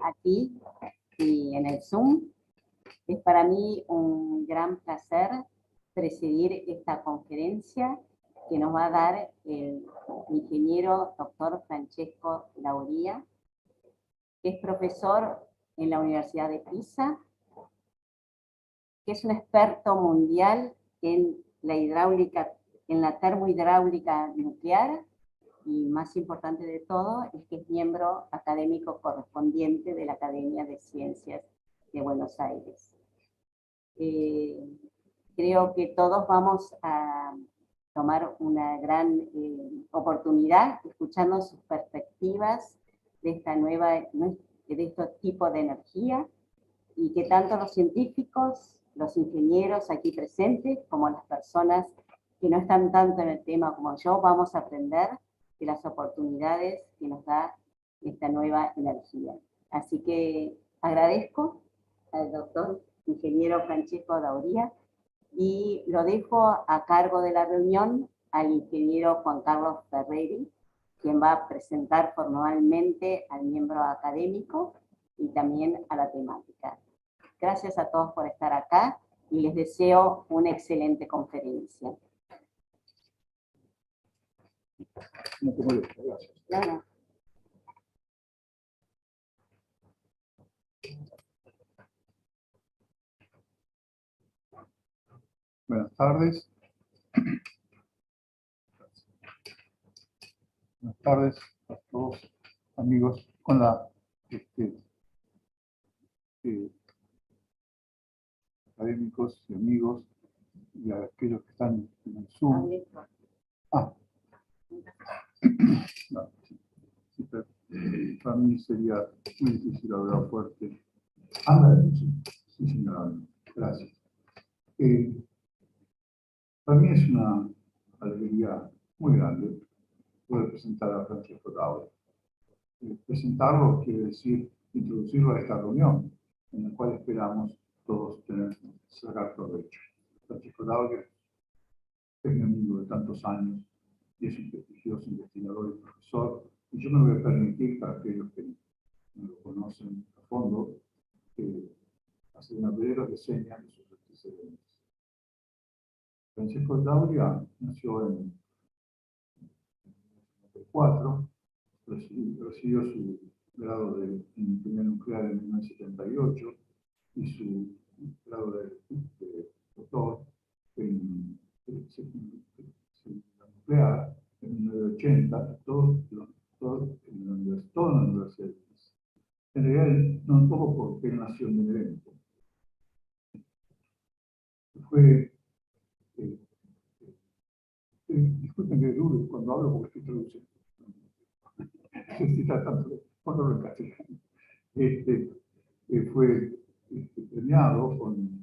aquí y en el Zoom. Es para mí un gran placer presidir esta conferencia que nos va a dar el ingeniero Dr. Francesco D Auria, que es profesor en la Universidad de Pisa, que es un experto mundial en la hidráulica, en la termohidráulica nuclear, y más importante de todo, es que es miembro académico correspondiente de la Academia de Ciencias de Buenos Aires. Creo que todos vamos a tomar una gran oportunidad, escuchando sus perspectivas de esta nueva, de este tipo de energía, y que tanto los científicos, los ingenieros aquí presentes, como las personas que no están tanto en el tema como yo, vamos a aprender de las oportunidades que nos da esta nueva energía. Así que agradezco al doctor ingeniero Francesco D Auria y lo dejo a cargo de la reunión al ingeniero Juan Carlos Ferreri, quien va a presentar formalmente al miembro académico y también a la temática. Gracias a todos por estar acá y les deseo una excelente conferencia. No te molesta, gracias. Claro. Buenas tardes. Buenas tardes a todos, amigos, con la académicos y amigos y a aquellos que están en el Zoom. No, sí, pero para mí sería muy difícil hablar fuerte. Sí, señora, gracias. Para mí es una alegría muy grande poder presentar a Francesco D Auria. Presentarlo quiere decir introducirlo a esta reunión, en la cual esperamos todos sacar provecho. Francesco D Auria es mi amigo de tantos años y es un prestigioso investigador y profesor, y yo me voy a permitir, para aquellos que no lo conocen a fondo, hacer una breve reseña de sus antecedentes. Francesco D Auria nació en 1994, recibió su grado de ingeniería nuclear en 1978 y su grado de doctor en nuclear en 1980, todo en la universidad. En realidad, no un poco porque él nació en el evento. Fue disculpen que dure cuando hablo porque estoy traduciendo. Estoy tratando de ponerlo en castellano. Fue premiado con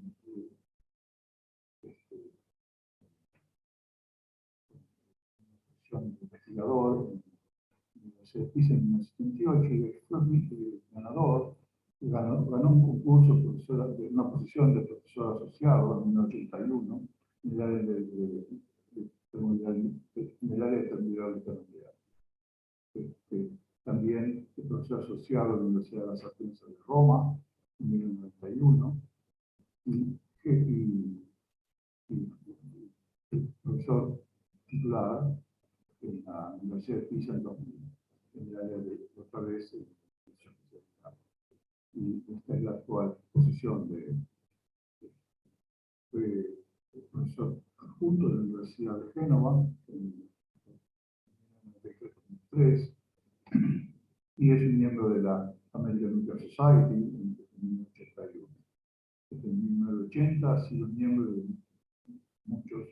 investigador en la Universidad de Pisa en 1978 y fue ganador. Ganó un concurso de una posición de profesor asociado en 1981 en el área de termodinámica nuclear. También es profesor asociado a la Universidad de la Sapienza de Roma en 1991 y profesor titular en la Universidad de Pisa en 2000, en el área de través. Y esta es la actual posición fue profesor adjunto de la Universidad de Génova en 1993 y es un miembro de la American Nuclear Society en 1981. Desde 1980 ha sido miembro de muchos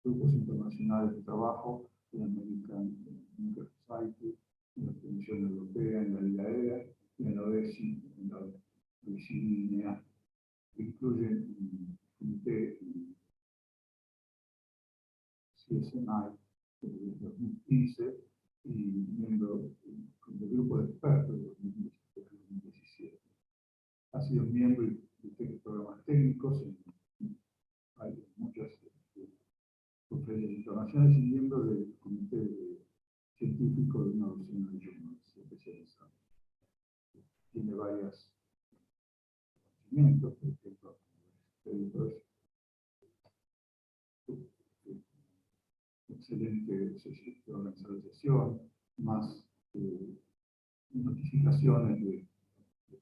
grupos internacionales de trabajo de la American Nuclear Society, en la Comisión Europea, en la IAEA y en la OECI, en la OECI, que incluyen el comité CSNI desde 2015 y miembro del grupo de expertos de 2017. Ha sido miembro de programas técnicos en muchas conferencias internacionales y miembro del comité científico de una docena de journals especializados. varios conocimientos, por ejemplo, editores, excelente organización, más notificaciones de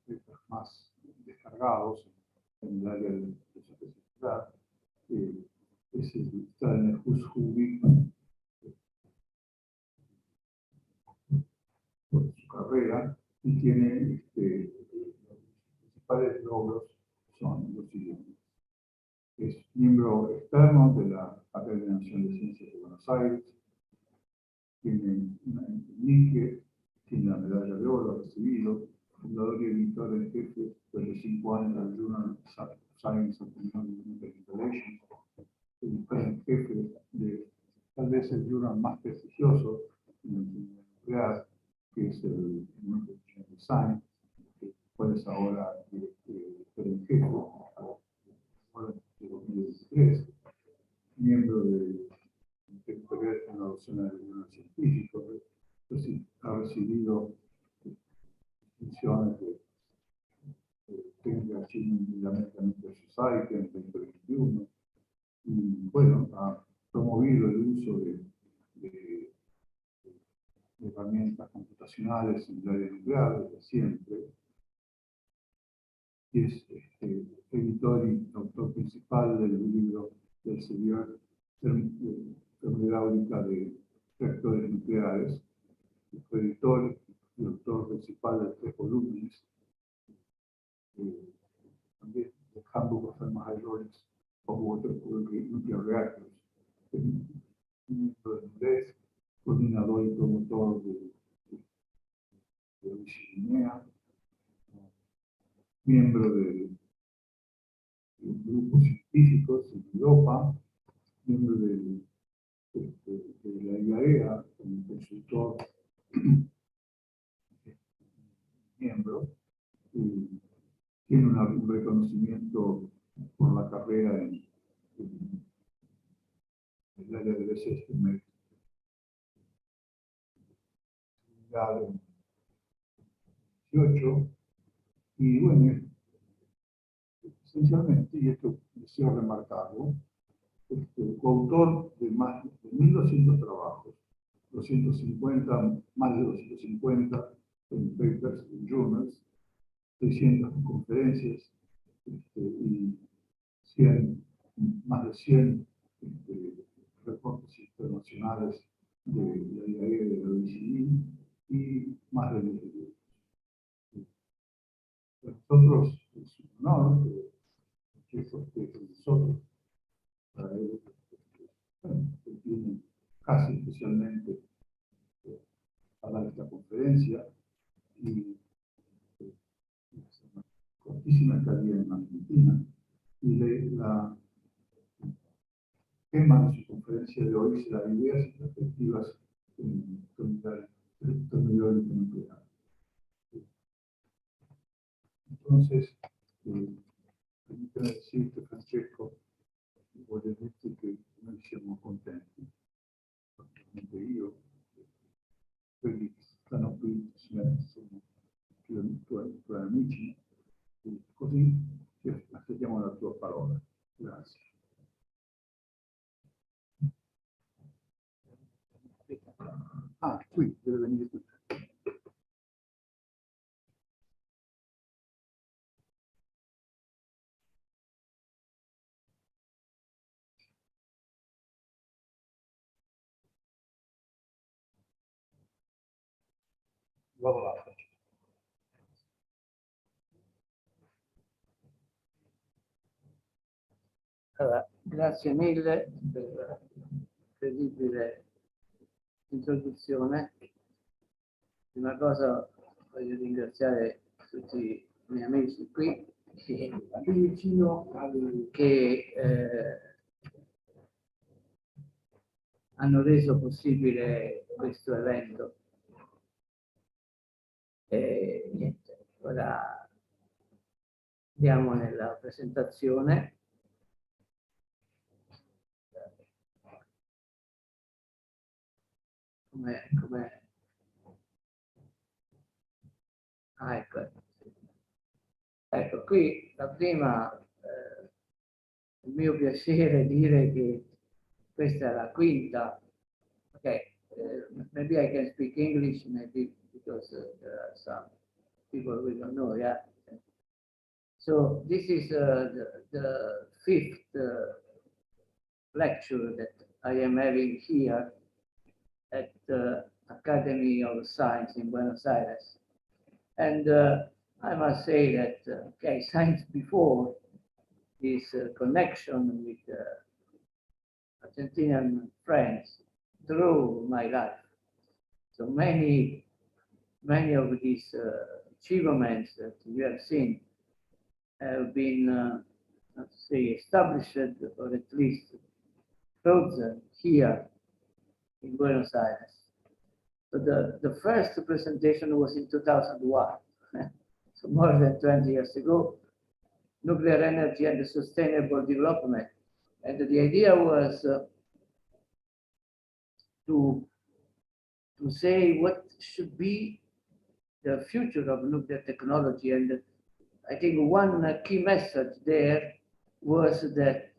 textos más descargados en el área de su especialidad. Está en el Who's por su carrera y tiene los principales logros son los siguientes. Es miembro externo de la Academia Nacional de Ciencias de Buenos Aires, tiene una Ing, tiene la medalla de oro recibido, fundador y editor en jefe desde 5 años del Journal Science of Relations, editor en jefe de tal vez el journal más prestigioso en la nuclear, que es el Science, que es ahora editor en jefe, de 2023, miembro del Secretaría de Nacional de Científicos, ha recibido distinciones de Técnica China y la American Society en el 2021, y bueno, ha promovido el uso de herramientas computacionales en el área nuclear desde siempre. Y es editor y autor principal del libro del señor termodinámica de reactores nucleares. Fue editor y autor principal de 3 volúmenes, también de Handbook of Thermohydraulics of Water Nuclear Reactors. Miembro de inglés, coordinador y promotor de Guinea, miembro de grupos científicos en Europa, miembro de la IAEA, como consultor miembro, y tiene un reconocimiento por la carrera en el área de SSM en 18, y bueno, esencialmente, y esto deseo remarcarlo, coautor de más de 1.200 trabajos, 250, más de 250 en papers, en journals, 600 conferencias, y 100, más de 100 reportes internacionales de la IAE, de la OECD, y más de 10 libros. Para nosotros es un honor que nosotros, para él, que tiene casi especialmente a dar esta conferencia, y una cortísima estadía en Argentina, y el tema de su conferencia de hoy será ideas y perspectivas en termodinámica nuclear. Entonces, permítame decirte, Francesco, voy a decirte che noi siamo contenti, particolarmente io, quelli che stanno qui sono tuoi amici, e così aspettiamo la tua parola. Grazie. Ah, qui deve venire qui. Vado là. Allora, grazie mille per la incredibile introduzione. Prima cosa voglio ringraziare tutti i miei amici qui che hanno reso possibile questo evento. E niente, ora andiamo nella presentazione. Come... Ah, ecco. Ecco, qui la prima, il mio piacere è dire che questa è la quinta. Okay, maybe I can speak English, maybe because there are some people we don't know, yeah. So this is the fifth lecture that I am having here at the Academy of Science in Buenos Aires. And I must say that, okay, science before this connection with Argentinian friends through my life. So many of these achievements that we have seen have been, let's say, established or at least frozen here in Buenos Aires. So the first presentation was in 2001, so more than 20 years ago, nuclear energy and sustainable development. And the idea was to say what should be the future of nuclear technology. And I think one key message there was that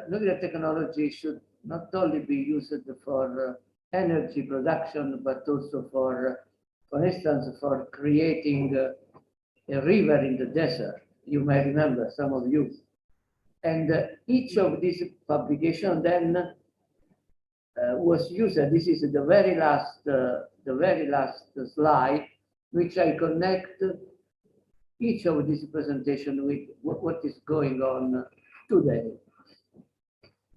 nuclear technology should not only be used for energy production, but also for instance, for creating a river in the desert. You may remember, some of you. And each of these publications then was used. This is the very last slide, which I connect each of these presentations with what is going on today.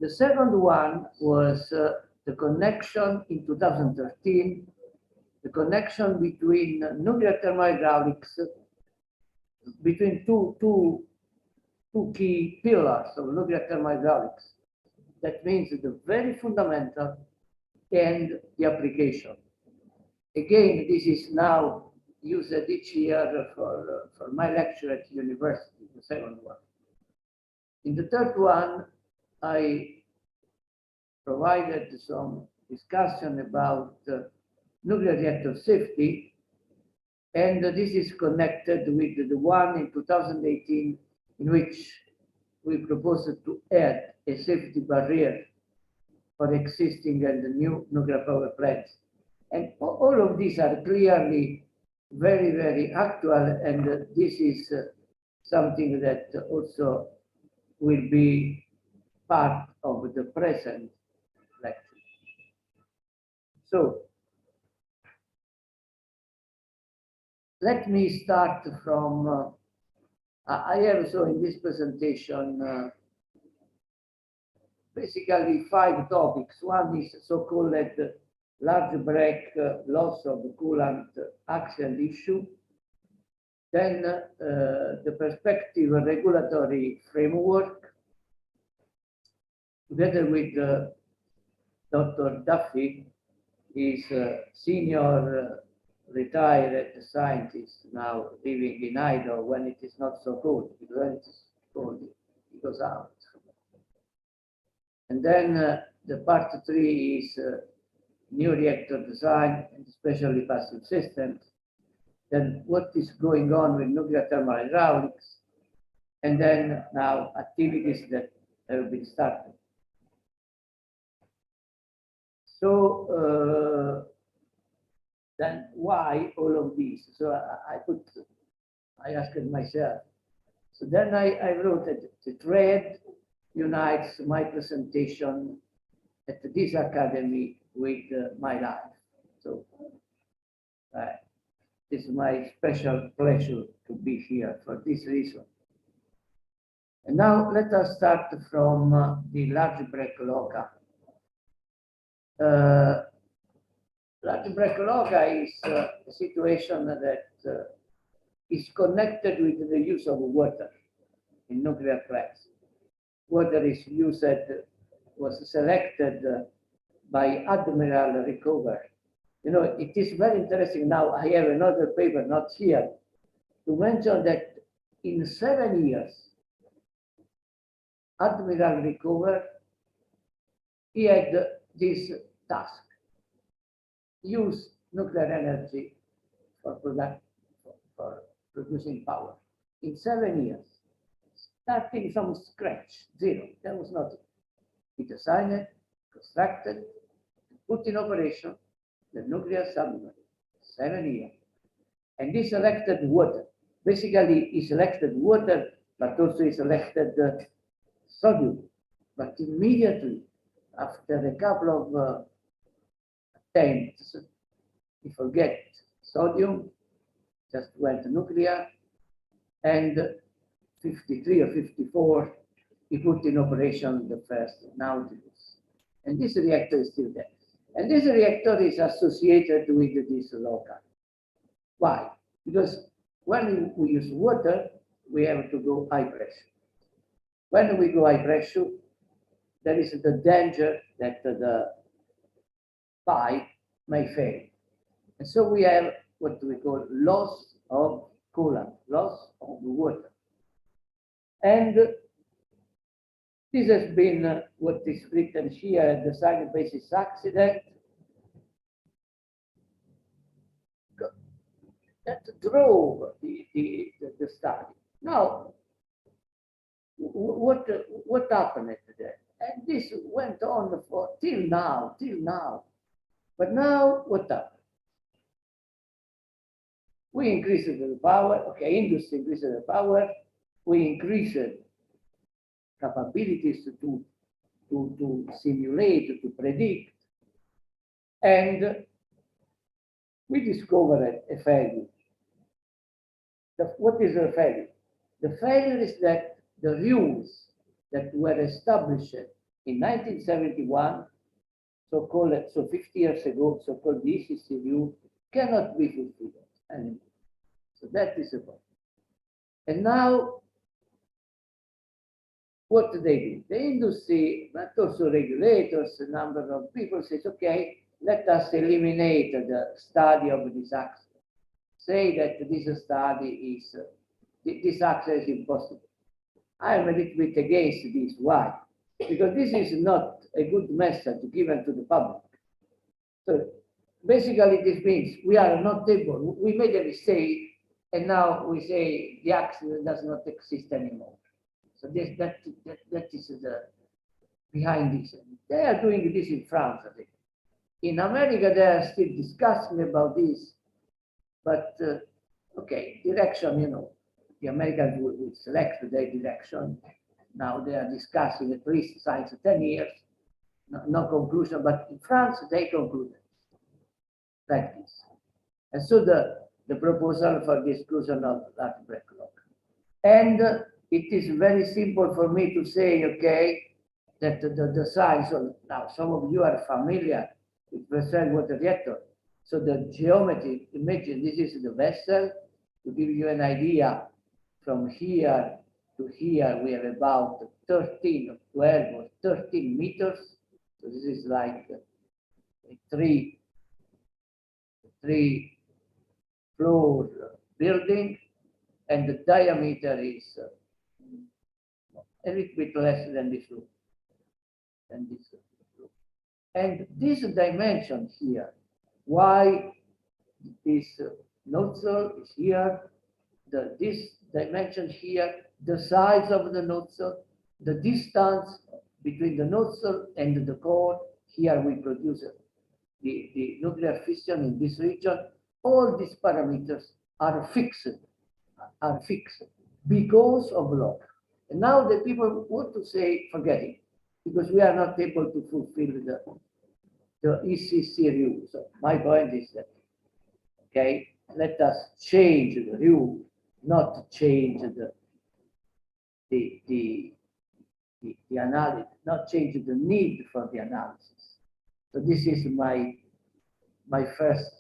The second one was the connection in 2013, the connection between nuclear thermohydraulics, between two key pillars of nuclear thermohydraulics. That means the very fundamental and the application. Again, this is now used each year for my lecture at university, the second one. In the third one, I provided some discussion about nuclear reactor safety, and this is connected with the one in 2018 in which we proposed to add a safety barrier for existing and new nuclear power plants. And all of these are clearly very, very actual, and this is something that also will be part of the present lecture. So, let me start from, I have so in this presentation basically 5 topics. One is so-called large break loss of coolant accident issue. Then the perspective regulatory framework, together with Dr. Duffy, is a senior retired scientist now living in Idaho when it is not so cold, because when it is cold, it goes out. And then the part 3 is new reactor design, and especially passive systems. Then what is going on with nuclear thermohydraulics, and then now activities that have been started. So then why all of these? So I asked myself. So then I wrote that the thread unites my presentation at this academy with my life. So it's my special pleasure to be here for this reason. And now let us start from the large break loci. Large break loci is a situation that is connected with the use of water in nuclear plants. Water is used, was selected by Admiral Rickover. You know, it is very interesting now. I have another paper, not here, to mention that in 7 years, Admiral Rickover, he had this task: use nuclear energy for producing power in 7 years, starting from scratch, zero. There was nothing. He designed, constructed, put in operation the nuclear submarine. 7 years. And he selected water. Basically, he selected water, but also he selected sodium. But immediately, after a couple of attempts, he forget sodium, just went nuclear, and 53 or 54, he put in operation the first Nautilus. And this reactor is still there. And this reactor is associated with this local. Why? Because when we use water, we have to go high pressure. When we go high pressure, there is the danger that the pipe may fail. And so we have what we call loss of coolant, loss of water. And this has been what is written here, the sign basis accident that drove the study. Now, what happened there? And this went on for till now. But now, what happened? We increased the power, okay, industry increased the power, we increased capabilities to simulate, to predict, and we discovered a failure. What is a failure? The failure is that the rules that were established in 1971, so-called, so 50 years ago, so-called the ECC rule, cannot be fulfilled anymore. So that is the point. And now, what do they do? The industry, but also regulators, a number of people says, okay, let us eliminate the study of this accident. Say that this study is, this accident is impossible. I am a little bit against this. Why? Because this is not a good message given to the public. So basically this means we are not able, we made a mistake, and now we say the accident does not exist anymore. So that is the behind this. They are doing this in France, I think. In America, they are still discussing about this, but okay, direction, you know, the Americans will select their direction. Now they are discussing at least science 10 years, no conclusion, but in France, they concluded like this. And so the proposal for the exclusion of that backlog. And it is very simple for me to say, okay, that the size of, now some of you are familiar with pressurized water reactor. So the geometry, imagine this is the vessel, to give you an idea, from here to here, we have about 13, 12 or 13 meters. So this is like a three floor building, and the diameter is a little bit less than this room. And this dimension here, why this nozzle is here, this dimension here, the size of the nozzle, the distance between the nozzle and the core, here we produce the nuclear fission in this region. All these parameters are fixed because of law. And now the people want to say, forget it, because we are not able to fulfill the ECC rule. So my point is that, okay, let us change the rule, not change the analysis, not change the need for the analysis. So this is my first.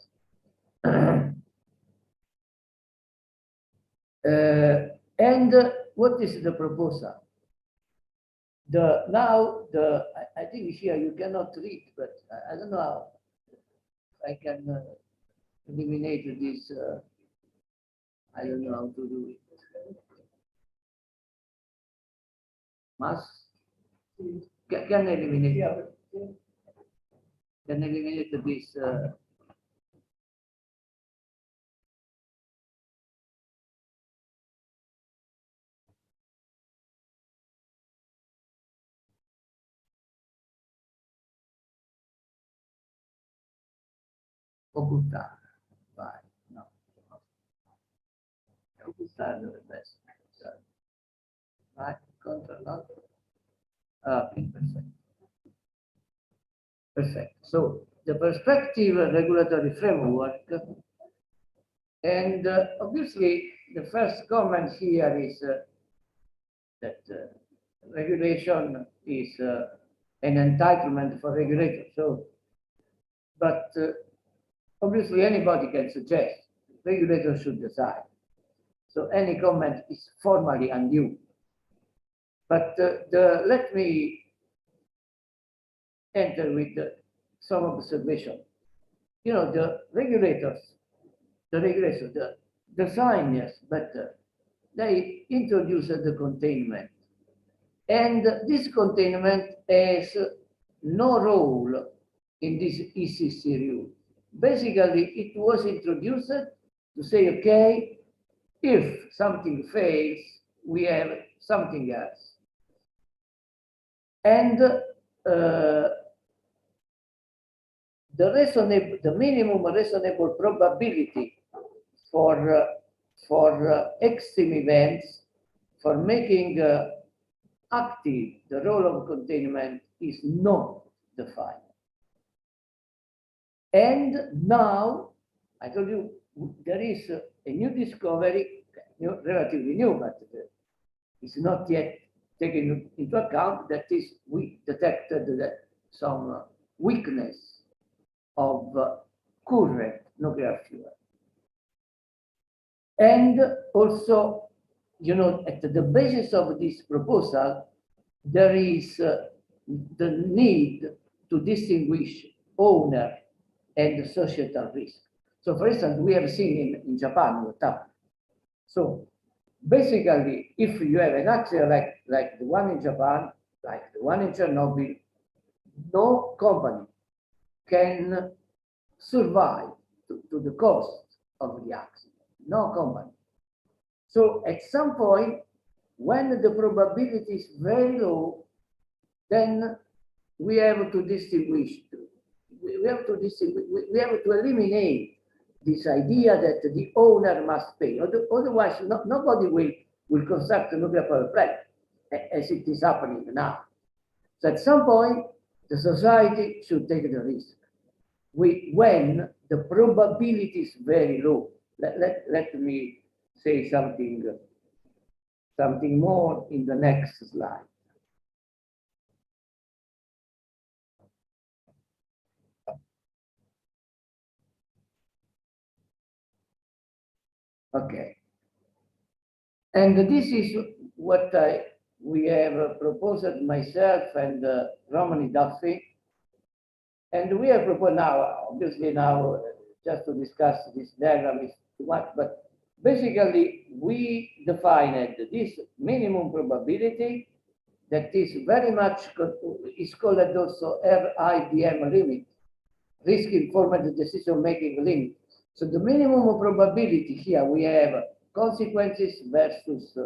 And what is the proposal? I think here you cannot read, but I don't know how I can eliminate this. I don't know how to do it. Must can eliminate. Can eliminate this. occultare. Vai, no. Occultare dovrebbe essere. Vai, contro l'altro. Ah, perfetto. Perfect. So the perspective regulatory framework, and obviously the first comment here is that regulation is an entitlement for regulators. So, but obviously anybody can suggest regulators should decide. So any comment is formally undue. But let me enter with some observation. You know, the regulators, the sign, yes, but they introduced the containment. And this containment has no role in this ECC rule. Basically, it was introduced to say, okay, if something fails, we have something else. And the minimum reasonable probability for extreme events, for making active the role of containment is not defined. And now, I told you, there is a new discovery, relatively new, but it's not yet taken into account, that is, we detected some weakness of current nuclear fuel. And also, you know, at the basis of this proposal, there is the need to distinguish owner and societal risk. So, for instance, we have seen in Japan what happened. So, basically, if you have an accident like the one in Japan, like the one in Chernobyl, no company can survive to the cost of the accident. No company. So at some point, when the probability is very low, then we have to distinguish. We have to eliminate this idea that the owner must pay. Otherwise, nobody will construct a nuclear power plant, as it is happening now. So at some point, the society should take the risk. When the probability is very low. Let me say something more in the next slide. Okay. And this is what we have proposed, myself and Romany Duffy. And we have proposed now, obviously now, just to discuss this diagram is too much, but basically we defined this minimum probability that is very much, is called also RIDM limit, risk informed decision-making limit. So the minimum probability here, we have consequences versus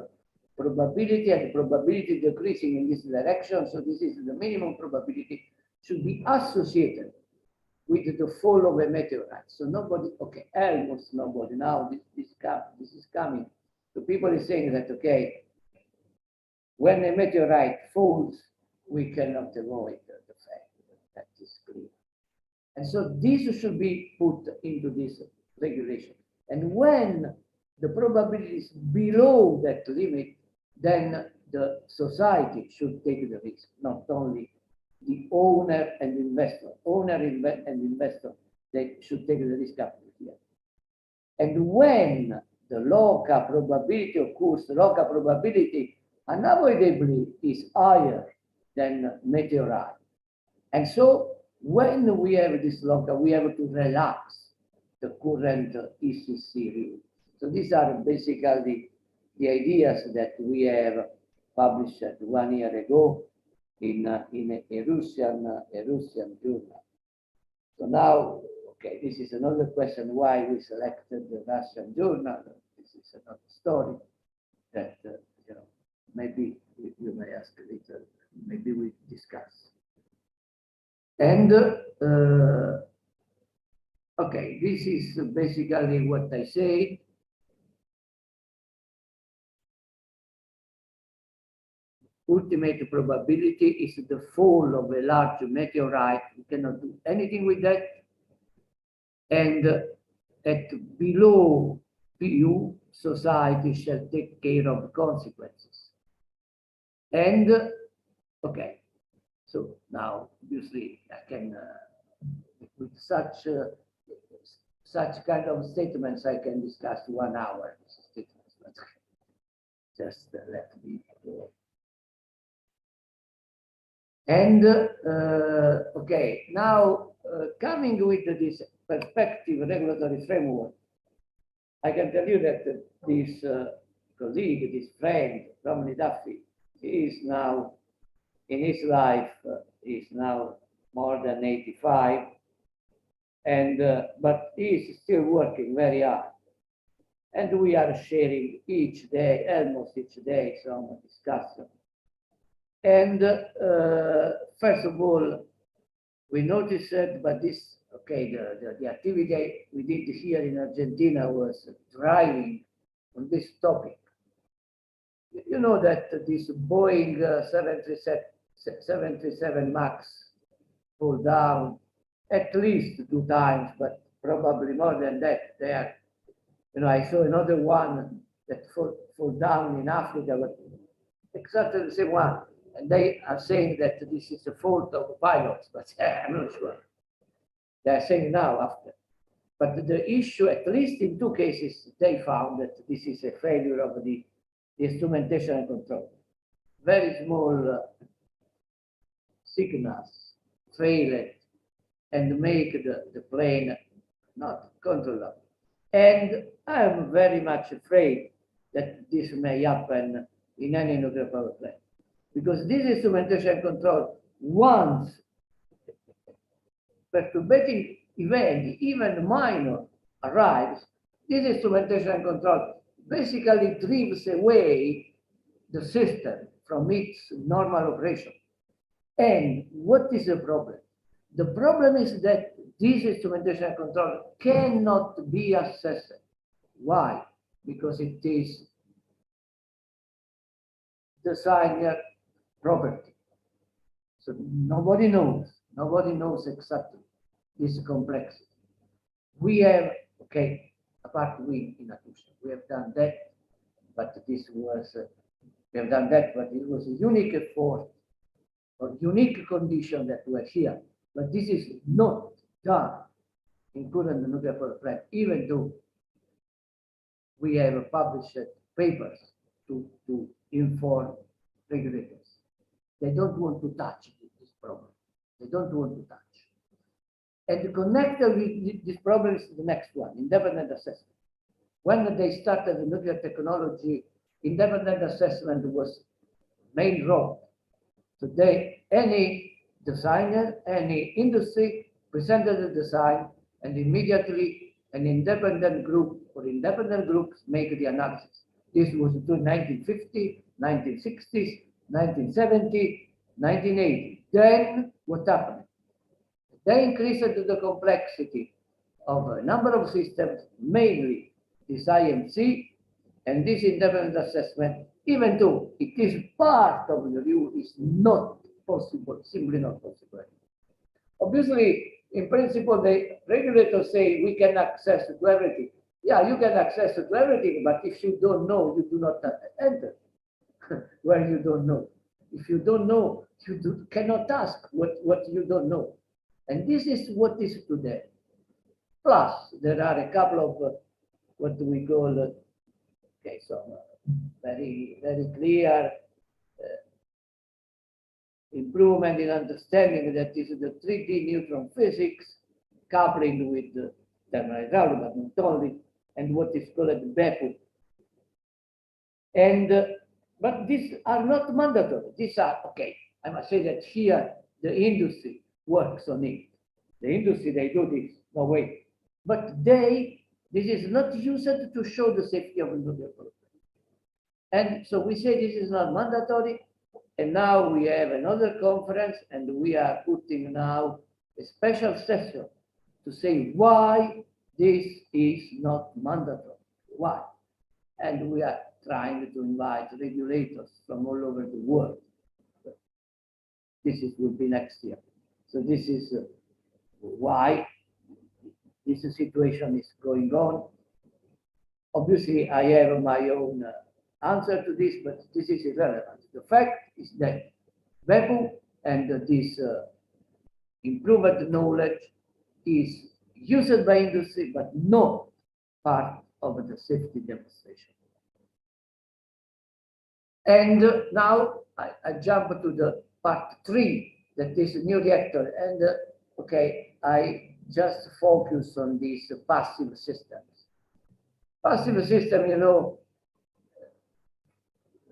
probability, and probability decreasing in this direction. So this is the minimum probability should be associated with the fall of a meteorite. So nobody, okay, almost nobody. Now this is coming. So people are saying that, okay, when a meteorite falls, we cannot avoid the fact that is clear. And so this should be put into this regulation. And when the probability is below that limit, then the society should take the risk, not only the owner and investor. Owner and investor, they should take the risk up here. And when the local probability occurs, the local probability unavoidably is higher than meteorite. And so when we have this local, we have to relax the current ECC rule. So these are basically the ideas that we have published 1 year ago in a Russian journal. So now, okay, this is another question why we selected the Russian journal. This is another story that you know, maybe you may ask later, maybe we discuss. And Okay, this is basically what I say. Ultimate probability is the fall of a large meteorite. We cannot do anything with that. And at below PU, society shall take care of consequences. And, okay, so now, obviously, I can, with such kind of statements, I can discuss 1 hour. Statements, but just let me go. And, okay, now, coming with this perspective regulatory framework, I can tell you that this colleague, this friend, Romney Duffy, is now, in his life, is now more than 85, and but he is still working very hard. And we are sharing each day, almost each day, some discussion. And first of all, we noticed that, but this, okay, the activity we did here in Argentina was driving on this topic. You know that this Boeing 737 MAX fall down at least 2 times, but probably more than that. They are, you know, I saw another one that fall down in Africa, but exactly the same one. And they are saying that this is the fault of the pilots, but I'm not sure. They are saying now after. But the issue, at least in 2 cases, they found that this is a failure of the instrumentation and control. Very small signals failed and make the plane not controllable. And I'm very much afraid that this may happen in any nuclear power plant. Because this instrumentation and control, once perturbating event, even minor, arrives, this instrumentation and control basically drives away the system from its normal operation. And what is the problem? The problem is that this instrumentation and control cannot be assessed. Why? Because it is designer property. So nobody knows exactly this complexity. We have, okay, apart we in Atusha, we have done that, but this was, we have done that, but it was a unique effort or unique condition that were here. But this is not done in current nuclear power plant, even though we have published papers to inform regulators. They don't want to touch this problem. They don't want to touch. And connected with this problem is the next one, independent assessment. When they started the nuclear technology, independent assessment was main role. Today, any designer, any industry presented the design, and immediately an independent group or independent groups make the analysis. This was between 1950, 1960s, 1970, 1980. Then what happened? They increased the complexity of a number of systems, mainly this IMC and this independent assessment, even though it is part of the review, is not possible, simply not possible. Obviously, in principle, the regulators say we can access to everything. Yeah, you can access to everything, but if you don't know, you do not enter where you don't know. If you don't know, you cannot ask what you don't know. And this is what is today. Plus, there are a couple of what we call, okay, so very, very clear improvement in understanding that is the 3D neutron physics, coupling with the thermohydraulic, but not only, and what is called Becu. And but these are not mandatory. These are, okay, I must say that here the industry works on it. The industry, they do this, no way. But this is not used to show the safety of the nuclear power plant. And so we say this is not mandatory. And now we have another conference, and we are putting now a special session to say why this is not mandatory. Why? And we are trying to invite regulators from all over the world. Will be next year. So this is why this situation is going on. Obviously, I have my own answer to this, but this is irrelevant. The fact is that Becu and this improved knowledge is used by industry, but not part of the safety demonstration. And now I jump to the part 3, that is new reactor. And okay, I just focus on these passive systems. Passive system, you know,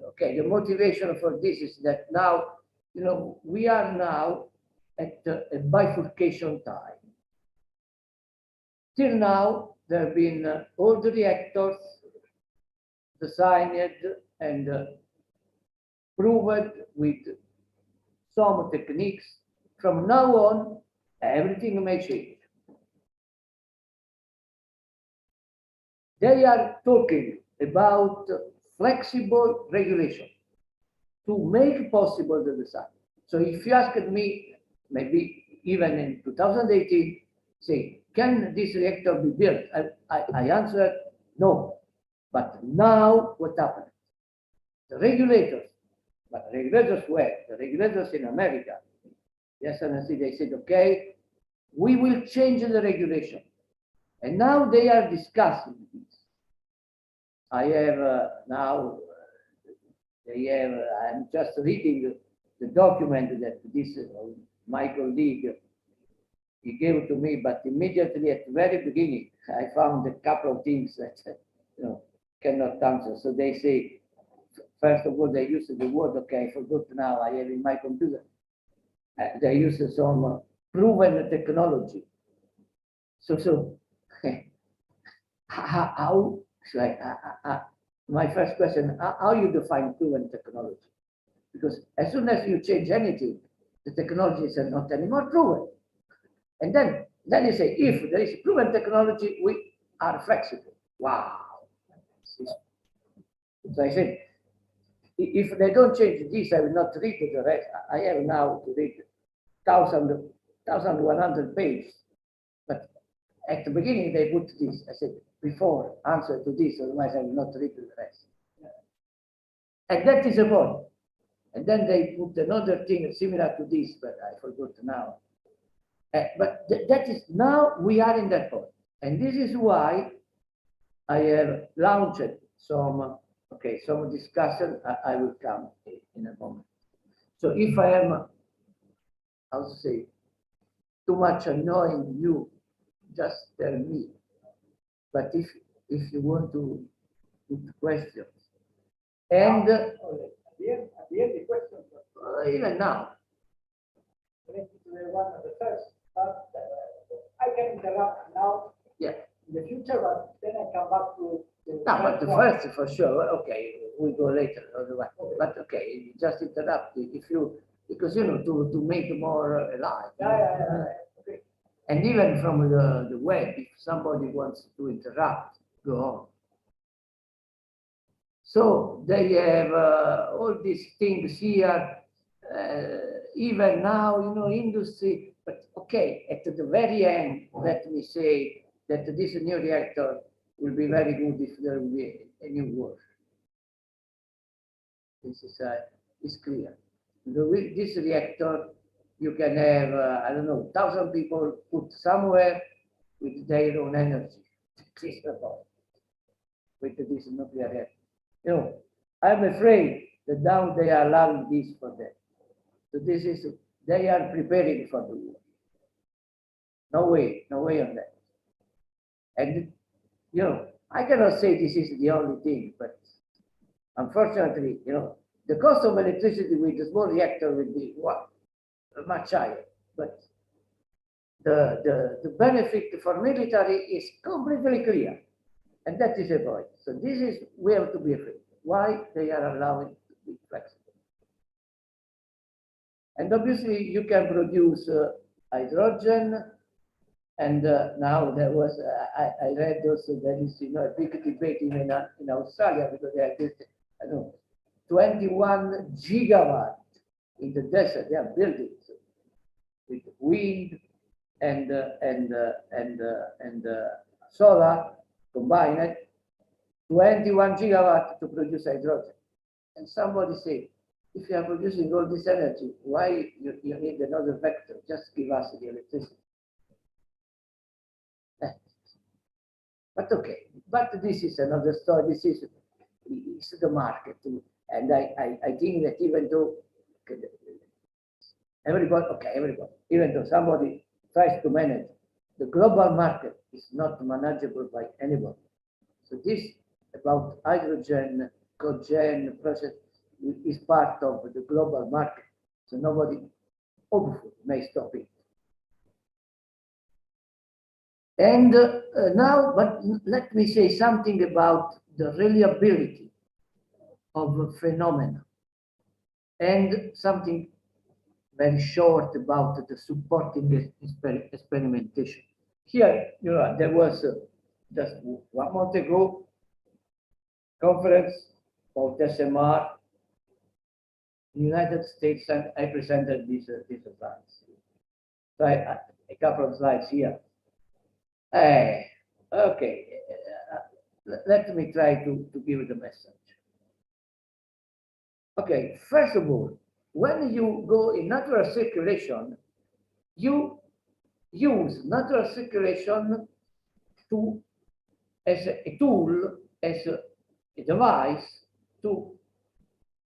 okay, the motivation for this is that now, you know, we are now at a bifurcation time. Till now, there have been all the reactors designed and proved with some techniques. From now on, everything may change. They are talking about flexible regulation to make possible the design. So if you asked me, maybe even in 2018, say, can this reactor be built? I answered no. But now what happened? The regulators, but the regulators were, the regulators in America, yes, and they said, okay, we will change the regulation. And now they are discussing this. I have now, I'm just reading the document that this my colleague, he gave to me, but immediately at the very beginning, I found a couple of things that, you know, cannot answer. So they say, first of all, they use the word, okay, I forgot now, I have in my computer. They use some proven technology. So how should my first question, how you define proven technology? Because as soon as you change anything, the technologies are not anymore proven. And then you say, if there is proven technology, we are flexible. Wow. So I said, if they don't change this, I will not read the rest. I have now to read 1,100 pages. But at the beginning, they put this. I said, before, answer to this, otherwise I will not read the rest. And that is the point. And then they put another thing similar to this, but I forgot now. But that is, now we are in that point. And this is why I have launched some discussion. I will come in a moment. So if I am, I'll say, too much annoying you, just tell me. But if you want to put questions. And at the end, the questions even now. connected to the one of the first, but I can interrupt now. Yeah. In the future, but then I come back to the No, but the one. first for sure. Okay, we go later. Otherwise, but okay, just interrupt if you, because you know, to make it more alive. Yeah. Okay. And even from the web, if somebody wants to interrupt, go on. So they have all these things here. Even now, you know, industry. But okay, at the very end, let me say that this new reactor will be very good if there will be a new war. This is clear. With this reactor, you can have, I don't know, 1,000 people put somewhere with their own energy. With this nuclear reactor. You know, I'm afraid that now they are allowing this for them. So this is, they are preparing for the war. No way on that. And, you know, I cannot say this is the only thing, but unfortunately, you know, the cost of electricity with a small reactor will be much higher. But the benefit for military is completely clear. And that is the point. So this is, we have to be afraid. Why they are allowing to be flexible. And obviously you can produce hydrogen, And now there was, I read also there is, a big debate in Australia because they have this, I don't know, 21 gigawatt in the desert. They are building with wind and solar combined, 21 gigawatt to produce hydrogen. And somebody said, if you are producing all this energy, why you need another vector? Just give us the electricity. But okay, but this is another story. This is the market, and I think that even though everybody, even though somebody tries to manage, the global market is not manageable by anybody. So this about hydrogen, cogen process is part of the global market. So nobody, hopefully, may stop it. And now, but let me say something about the reliability of a phenomenon and something very short about the supporting experimentation. Here, there was just 1 month ago, conference of SMR, in the United States, and I presented these slides. So a couple of slides here. Okay, let me try to give the message. Okay, first of all, when you go in natural circulation, you use natural circulation as a tool, as a device to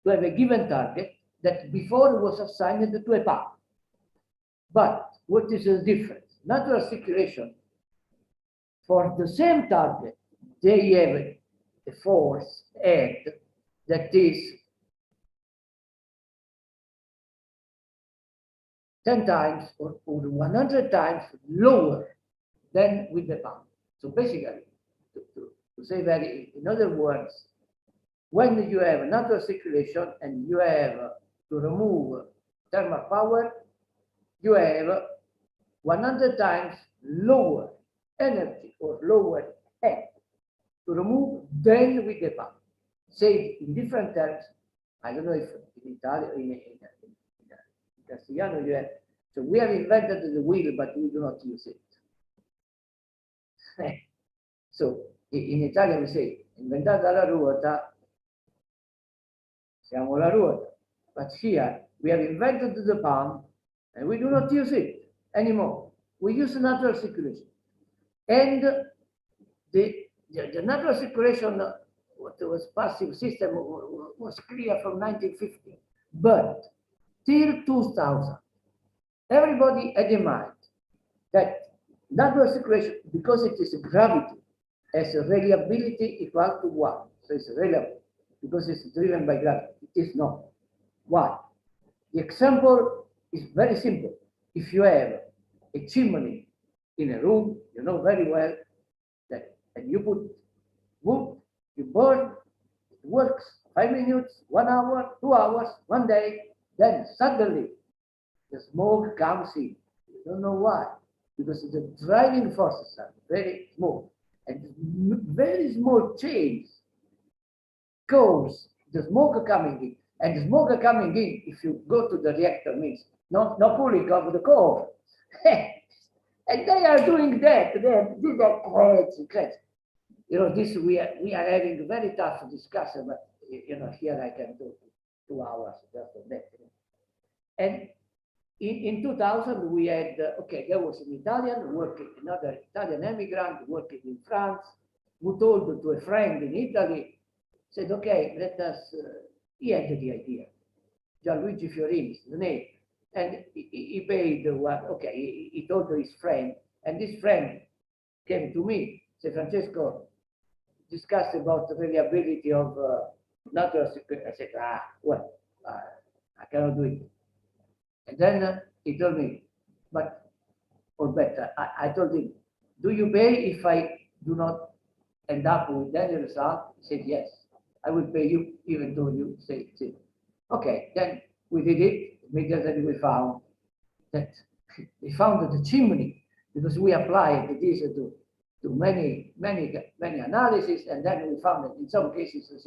have a given target that before was assigned to a path. But what is the difference? Natural circulation, for the same target, they have a force head that is 10 times or 100 times lower than with the pump. So basically, to say that in other words, when you have natural circulation and you have to remove thermal power, you have 100 times lower energy or lower head to remove than with the pump. Say in different terms, I don't know if in Italian, in Castellano you have, so we have invented the wheel, but we do not use it. So in Italian we say, inventata la ruota, siamo la ruota. But here we have invented the pump and we do not use it anymore. We use natural circulation. And the natural circulation, what was passive system, was clear from 1950. But till 2000, everybody had in mind that natural circulation, because it is gravity, has a reliability equal to 1. So it's reliable because it's driven by gravity. It is not. Why? The example is very simple. If you have a chimney in a room, you know very well that, and you put wood, you burn, it works 5 minutes, 1 hour, 2 hours, 1 day, then suddenly the smoke comes in. You don't know why, because the driving forces are very small, and very small change cause the smoke coming in. And the smoke coming in, if you go to the reactor, means no cooling of the core. And they are doing that. They do that crazy. This we are having a very tough discussion, but here I can do 2 hours just on that. And in 2000 we had there was an Italian working, another Italian immigrant working in France, who told to a friend in Italy, said, okay, let us. He had the idea. Gianluigi Fiorini is the name. And he paid what, he told to his friend, and this friend came to me, said, Francesco, discuss about the reliability of natural circulation. I said, I cannot do it. And then he told me, or better, I told him, do you pay if I do not end up with any result? He said, yes, I will pay you even though you say it. Okay, then we did it. Immediately we found that the chimney because we applied this to many analyses, and then we found that in some cases the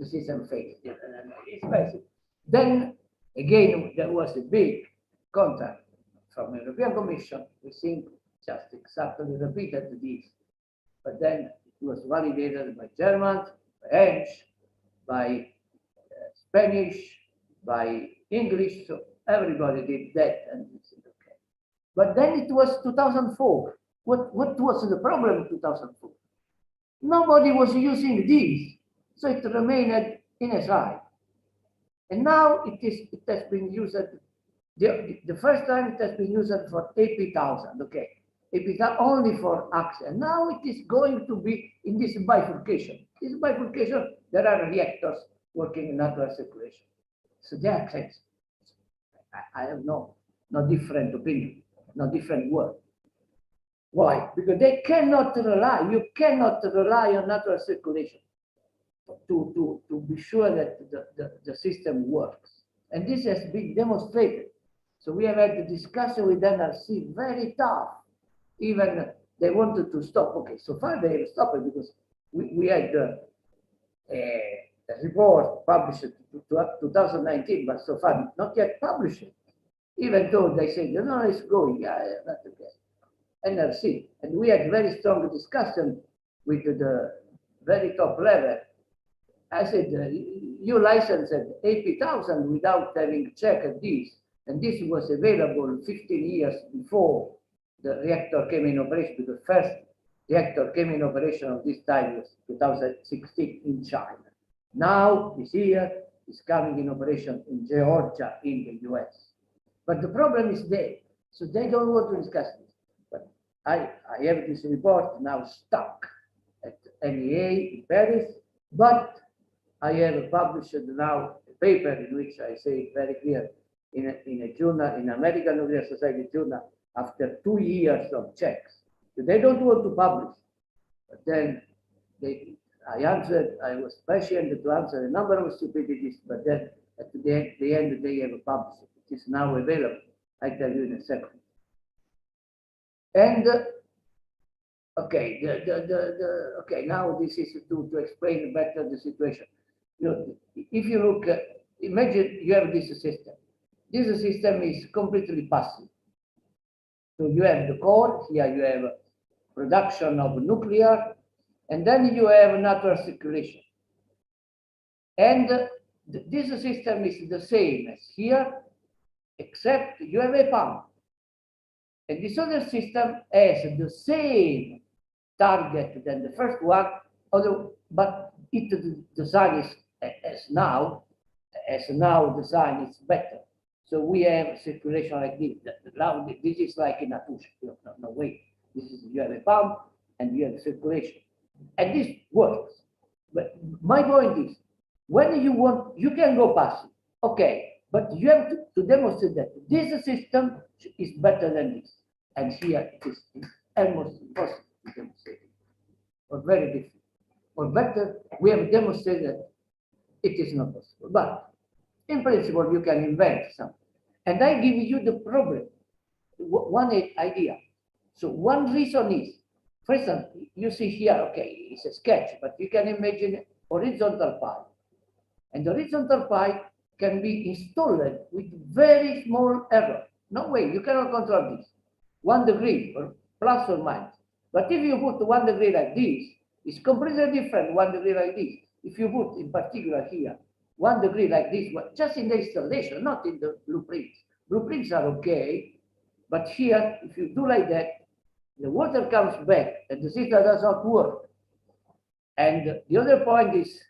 system failed. It's basic. Then again, there was a big contact from the European Commission. We think just exactly repeated this, but then it was validated by Germans, by French, by Spanish, by English, so everybody did that, and we said, okay. But then it was 2004. What was the problem in 2004? Nobody was using this, so it remained inside. And now it has been used, the first time it has been used for 80,000, okay. Only for access. Now it is going to be in this bifurcation. This bifurcation, there are reactors working in natural circulation. So they are access. I have no different opinion, no different word. Why? Because they cannot rely, you cannot rely on natural circulation to be sure that the system works. And this has been demonstrated. So we have had a discussion with NRC, very tough. Even they wanted to stop. Okay, so far they have stopped it because we had a report published to 2019, but so far not yet published. Even though they said, no, it's going, yeah, that's okay. NRC, and we had very strong discussion with the very top level. I said, you licensed 80,000 without having checked this, and this was available 15 years before the reactor came in operation, because the first reactor came in operation of this time was 2016 in China. Now, this year, it's coming in operation in Georgia, in the US. But the problem is there, so they don't want to discuss this. But I have this report now stuck at NEA in Paris, but I have published now a paper in which I say very clear in a journal, in American Nuclear Society journal, after 2 years of checks. So they don't want to publish. But then I was patient to answer a number of stupidities, but then at the end they have published it. It is now available. I tell you in a second. And okay, okay, now this is to explain better the situation. You know, if you look, imagine you have this system. This system is completely passive. So you have the core, here you have production of nuclear, and then you have natural circulation. And this system is the same as here, except you have a pump. And this other system has the same target than the first one, although, but the design is as now design is better. So we have circulation like this. Now this is like in a tush. No way. This is, you have a pump and you have circulation, and this works. But my point is, when you want, you can go passive, okay, but you have to demonstrate that this system is better than this. And here it is almost impossible to demonstrate it, or very difficult. Or better, we have demonstrated that it is not possible. But in principle, you can invent something. And I give you the problem, one idea. So one reason is, for instance, you see here, okay, it's a sketch, but you can imagine horizontal pipe. And the horizontal pipe can be installed with very small error. No way, you cannot control this. 1 degree, or plus or minus. But if you put 1 degree like this, it's completely different 1 degree like this. If you put in particular here, 1 degree like this, just in the installation, not in the blueprints. Blueprints are okay, but here, if you do like that, the water comes back and the system does not work. And the other point is,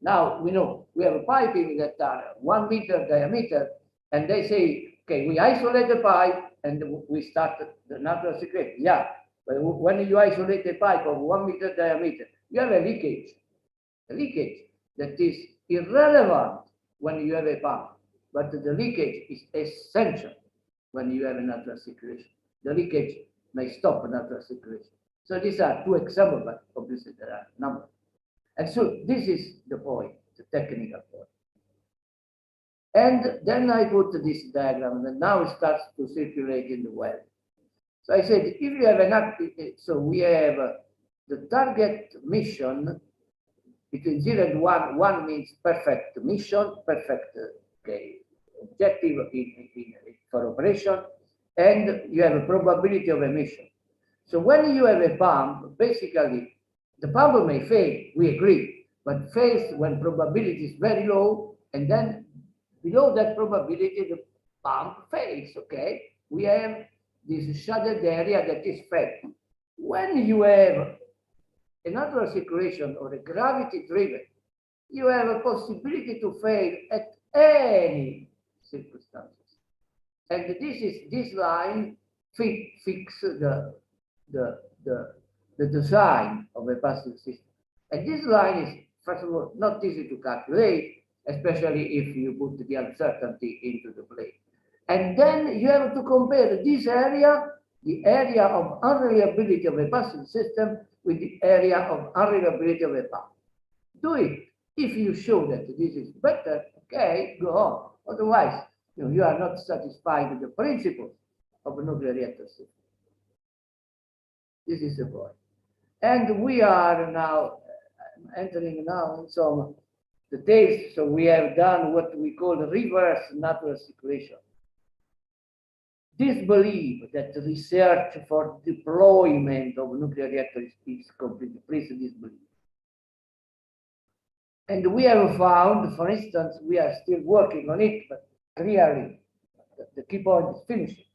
now we know we have a piping that are 1 meter diameter, and they say, okay, we isolate the pipe and we start the natural circulation. Yeah, but when you isolate a pipe of 1 meter diameter, you have a leakage that is irrelevant when you have a pump, but the leakage is essential when you have a natural circulation. The leakage may stop natural circulation. So these are 2 examples, but obviously there are numbers. And so this is the point, the technical point. And then I put this diagram, and now it starts to circulate in the well. So I said, if you have an active, so we have the target mission between 0 and 1. 1 means perfect mission, perfect objective for operation, and you have a probability of emission. So when you have a pump, basically the pump may fail, we agree, but fails when probability is very low, and then below that probability the pump fails. Okay, we have this shaded area that is failed. When you have a natural circulation or a gravity driven, you have a possibility to fail at any circumstances. And this line fix the design of a passive system. And this line is, first of all, not easy to calculate, especially if you put the uncertainty into the plane. And then you have to compare this area, the area of unreliability of a passive system, with the area of unreliability of a pump. Do it. If you show that this is better, okay, go on. Otherwise, you are not satisfied with the principles of a nuclear reactor system. This is the point. And we are now entering now in some details. So we have done what we call reverse natural circulation. Disbelief that research for deployment of nuclear reactors is complete. Please disbelieve. And we have found, for instance, we are still working on it, but clearly the key point is finishing.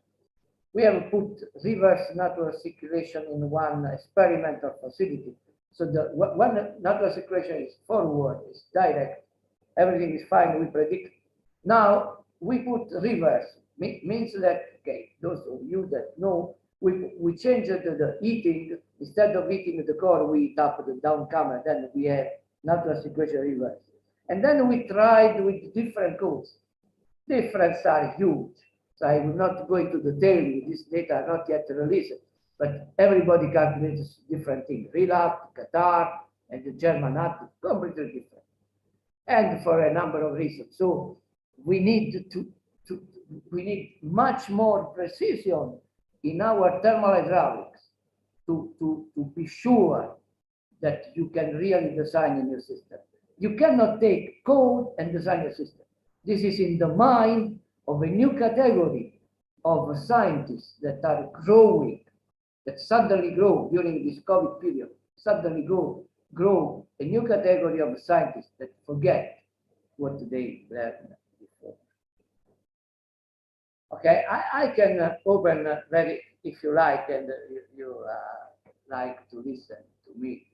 We have put reverse natural circulation in one experimental facility. So the one natural circulation is forward, is direct, everything is fine, we predict. Now we put reverse, means that, okay, those of you that know, we changed the heating. Instead of heating the core, we heat up the down camera, then we have natural circulation reverse. And then we tried with different codes. Difference are huge. So I will not go into detail, this data are not yet released, but everybody calculates different things. Relap, Qatar, and the German active, completely different. And for a number of reasons. So we need we need much more precision in our thermal hydraulics to be sure that you can really design a new system. You cannot take code and design a system. This is in the mind of a new category of scientists that are growing, that suddenly grow during this COVID period, suddenly grow a new category of scientists that forget what they learned before. Okay, I can open very, if you like, and you like to listen to me,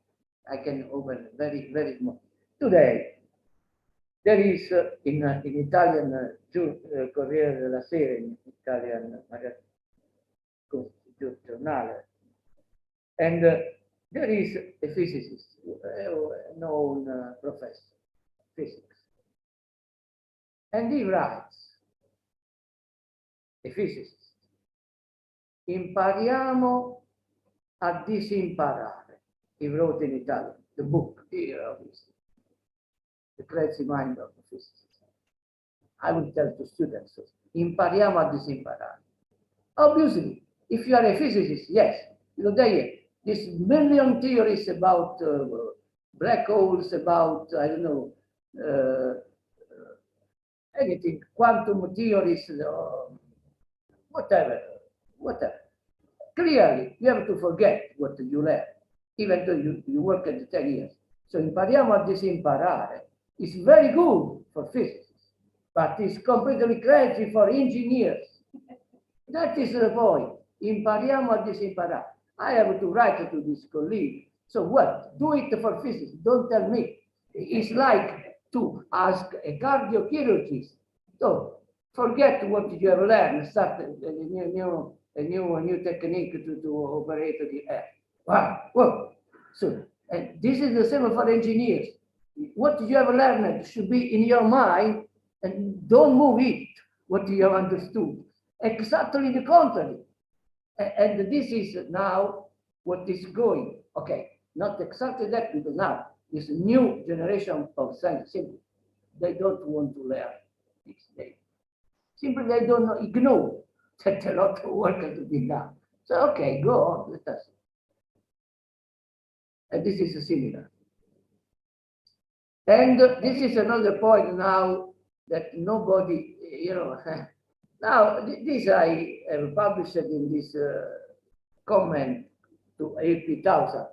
I can open very, very small. Today, there is in Italian Corriere della Sera, in Italian giornale, and there is a physicist, a known professor, physics, and he writes, a physicist, impariamo a disimparare. He wrote in Italian, the book here, obviously, the crazy mind of the physicist. I will tell to students, impariamo a disimparare. Obviously, if you are a physicist, yes, this million theories about black holes, about, I don't know, anything, quantum theories, whatever. Clearly, you have to forget what you learned, even though you work at 10 years. So impariamo a disimparare is very good for physicists, but it's completely crazy for engineers. That is the point. Impariamo a disimparare. I have to write to this colleague. So what? Do it for physics. Don't tell me. It's like to ask a cardiochirurgist. So forget what you have learned. Start a new technique to operate the air. Wow. Whoa. So and this is the same for engineers. What you have learned should be in your mind, and don't move it. What you have understood. Exactly the contrary. And this is now what is going. Okay, not exactly that, because now this new generation of science, simply, they don't want to learn this day. Simply they don't know, ignore that a lot of work has to be done. So, okay, go on, let us. And this is similar. And this is another point now that nobody, now this I have published in this comment to AP1000.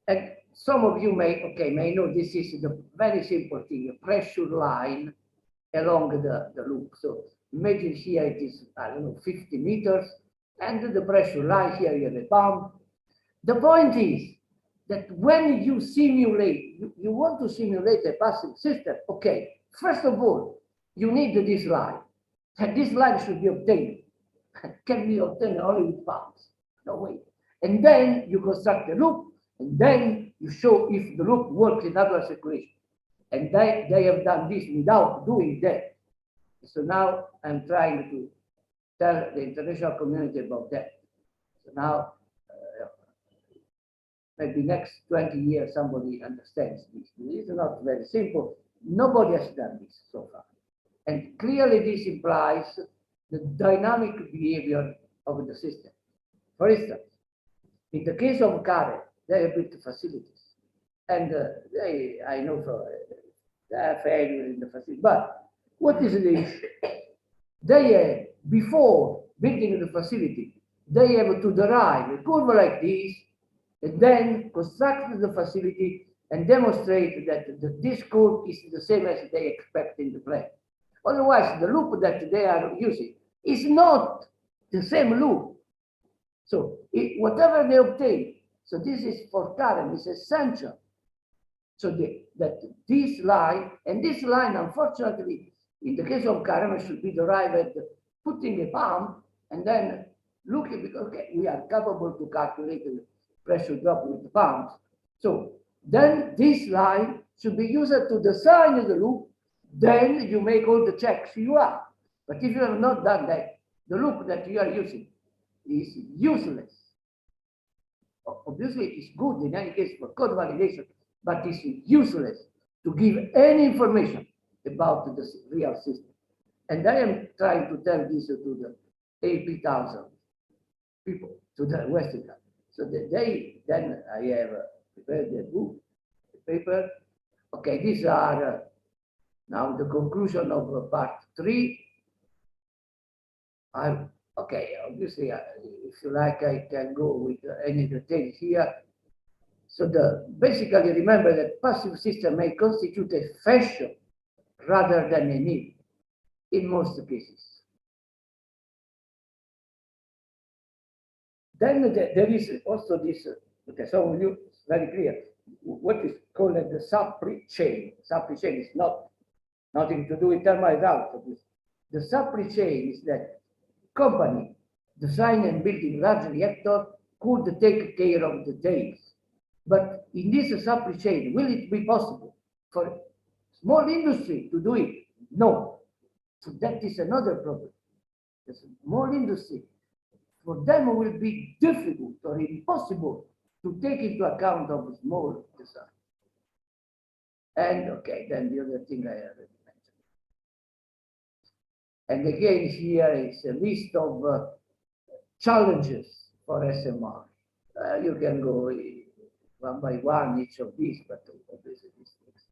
And some of you may know this is the very simple thing, a pressure line along the loop. So imagine here it is, I don't know, 50 meters, and the pressure line here you have a pump. The point is that when you simulate, you want to simulate a passive system, okay, first of all, you need this line. And this line should be obtained. Can be obtained only with pumps, no way. And then you construct a loop, and then you show if the loop works in other circulation. And they have done this without doing that. So now I'm trying to tell the international community about that. So now, maybe next 20 years, somebody understands this. This is not very simple. Nobody has done this so far. And clearly this implies the dynamic behavior of the system. For instance, in the case of CARE, they have built facilities. And I know they are failure in the facility. But what is the issue? They have, before building the facility, they have to derive a curve like this, and then construct the facility and demonstrate that this curve is the same as they expect in the plan. Otherwise, the loop that they are using is not the same loop. So whatever they obtain, so this is for current, is essential. So that this line, and this line, unfortunately, in the case of current, should be derived putting a pump and then looking, because okay, we are capable to calculate the pressure drop with the pumps. So then this line should be used to design the loop. Then you make all the checks you are. But if you have not done that, the loop that you are using is useless. Obviously, it's good in any case for code validation, but it's useless to give any information about the real system. And I am trying to tell this to the AP1000 people, to the Western country. So then I have prepared the book, the paper. Okay, these are now the conclusion of part 3. Okay, obviously, if you like, I can go with any details here. So basically remember that passive system may constitute a fashion rather than a need in most cases. Then there is also this, okay, so it's very clear, what is called the supply chain. Supply chain is nothing to do with thermal. The supply chain is that company design and building large reactor could take care of the details. But in this supply chain, will it be possible for small industry to do it? No. So that is another problem. The small industry, for them will be difficult or impossible to take into account of small design. And okay, then the other thing I already mentioned. And again, here is a list of challenges for SMR. You can go one by one each of these, but obviously this takes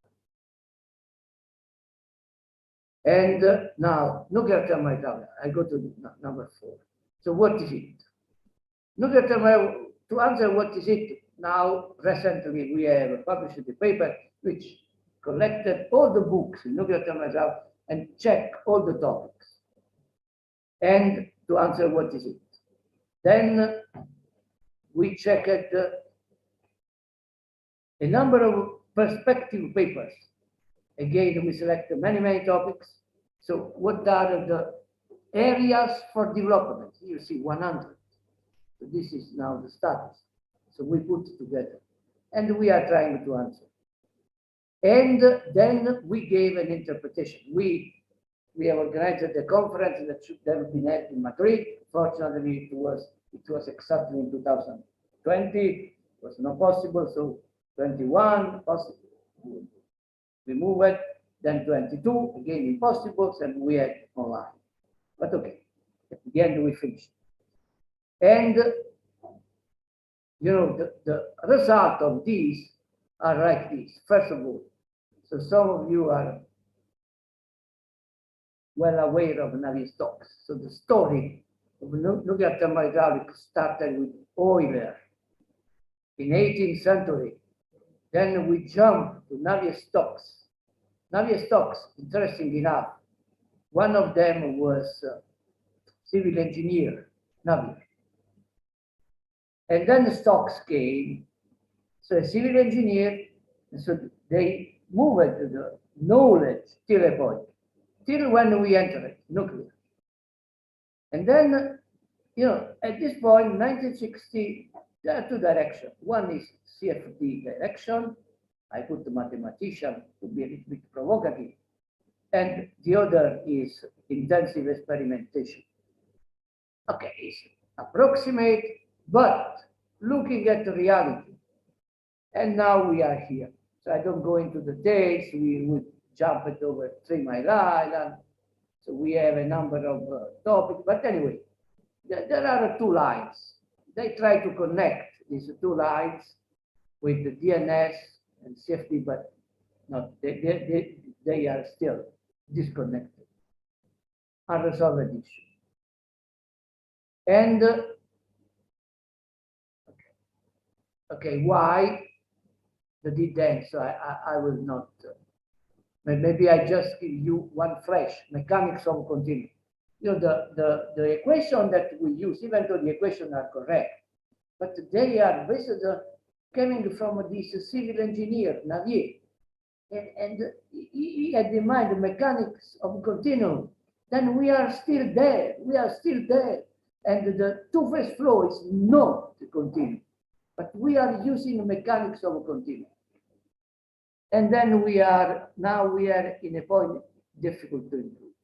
time. And now, nuclear thermal, I go to number 4. So what is it? Nuclear thermal, to answer what is it, now recently we have published the paper which collected all the books in nuclear thermal and checked all the topics. And to answer what is it. Then we checked a number of perspective papers. Again, we select many topics. So what are the areas for development? You see 100. So this is now the status. So we put it together. And we are trying to answer. And then we gave an interpretation. We have organized a conference that should have been held in Madrid. Fortunately, it was exactly in 2020. It was not possible, so 21 possible. We moved it, then 22, again impossible, and we had online. But okay, at the end we finished. And you know, the result of these are like this. First of all, so some of you are well aware of Navier-Stokes. So the story of nuclear thermohydraulics started with Euler in 18th century. Then we jump to Navier-Stokes. Navier-Stokes, interesting enough, one of them was civil engineer, Navier. And then the Stokes came, so a civil engineer, and so they moved the knowledge till a point, till when we entered nuclear. And then, you know, at this point, 1960, there are two directions. One is CFD direction. I put the mathematician to be a little bit provocative. And the other is intensive experimentation. Okay, it's approximate, but looking at the reality. And now we are here. So I don't go into the details. We would jump it over 3 Mile Island. So we have a number of topics. But anyway, there are two lines. They try to connect these two lines with the DNS and CFD, but not, they are still disconnected. Unresolved issue. And okay, why the D-then? So I will not, maybe I just give you one flash, mechanics of continuum. You know, the equation that we use, even though the equations are correct, but they are basically coming from this civil engineer, Navier. And he had in mind the mechanics of continuum. Then we are still there, And the two-phase flow is not continuum, but we are using mechanics of continuum. And then now we are in a point difficult to improve.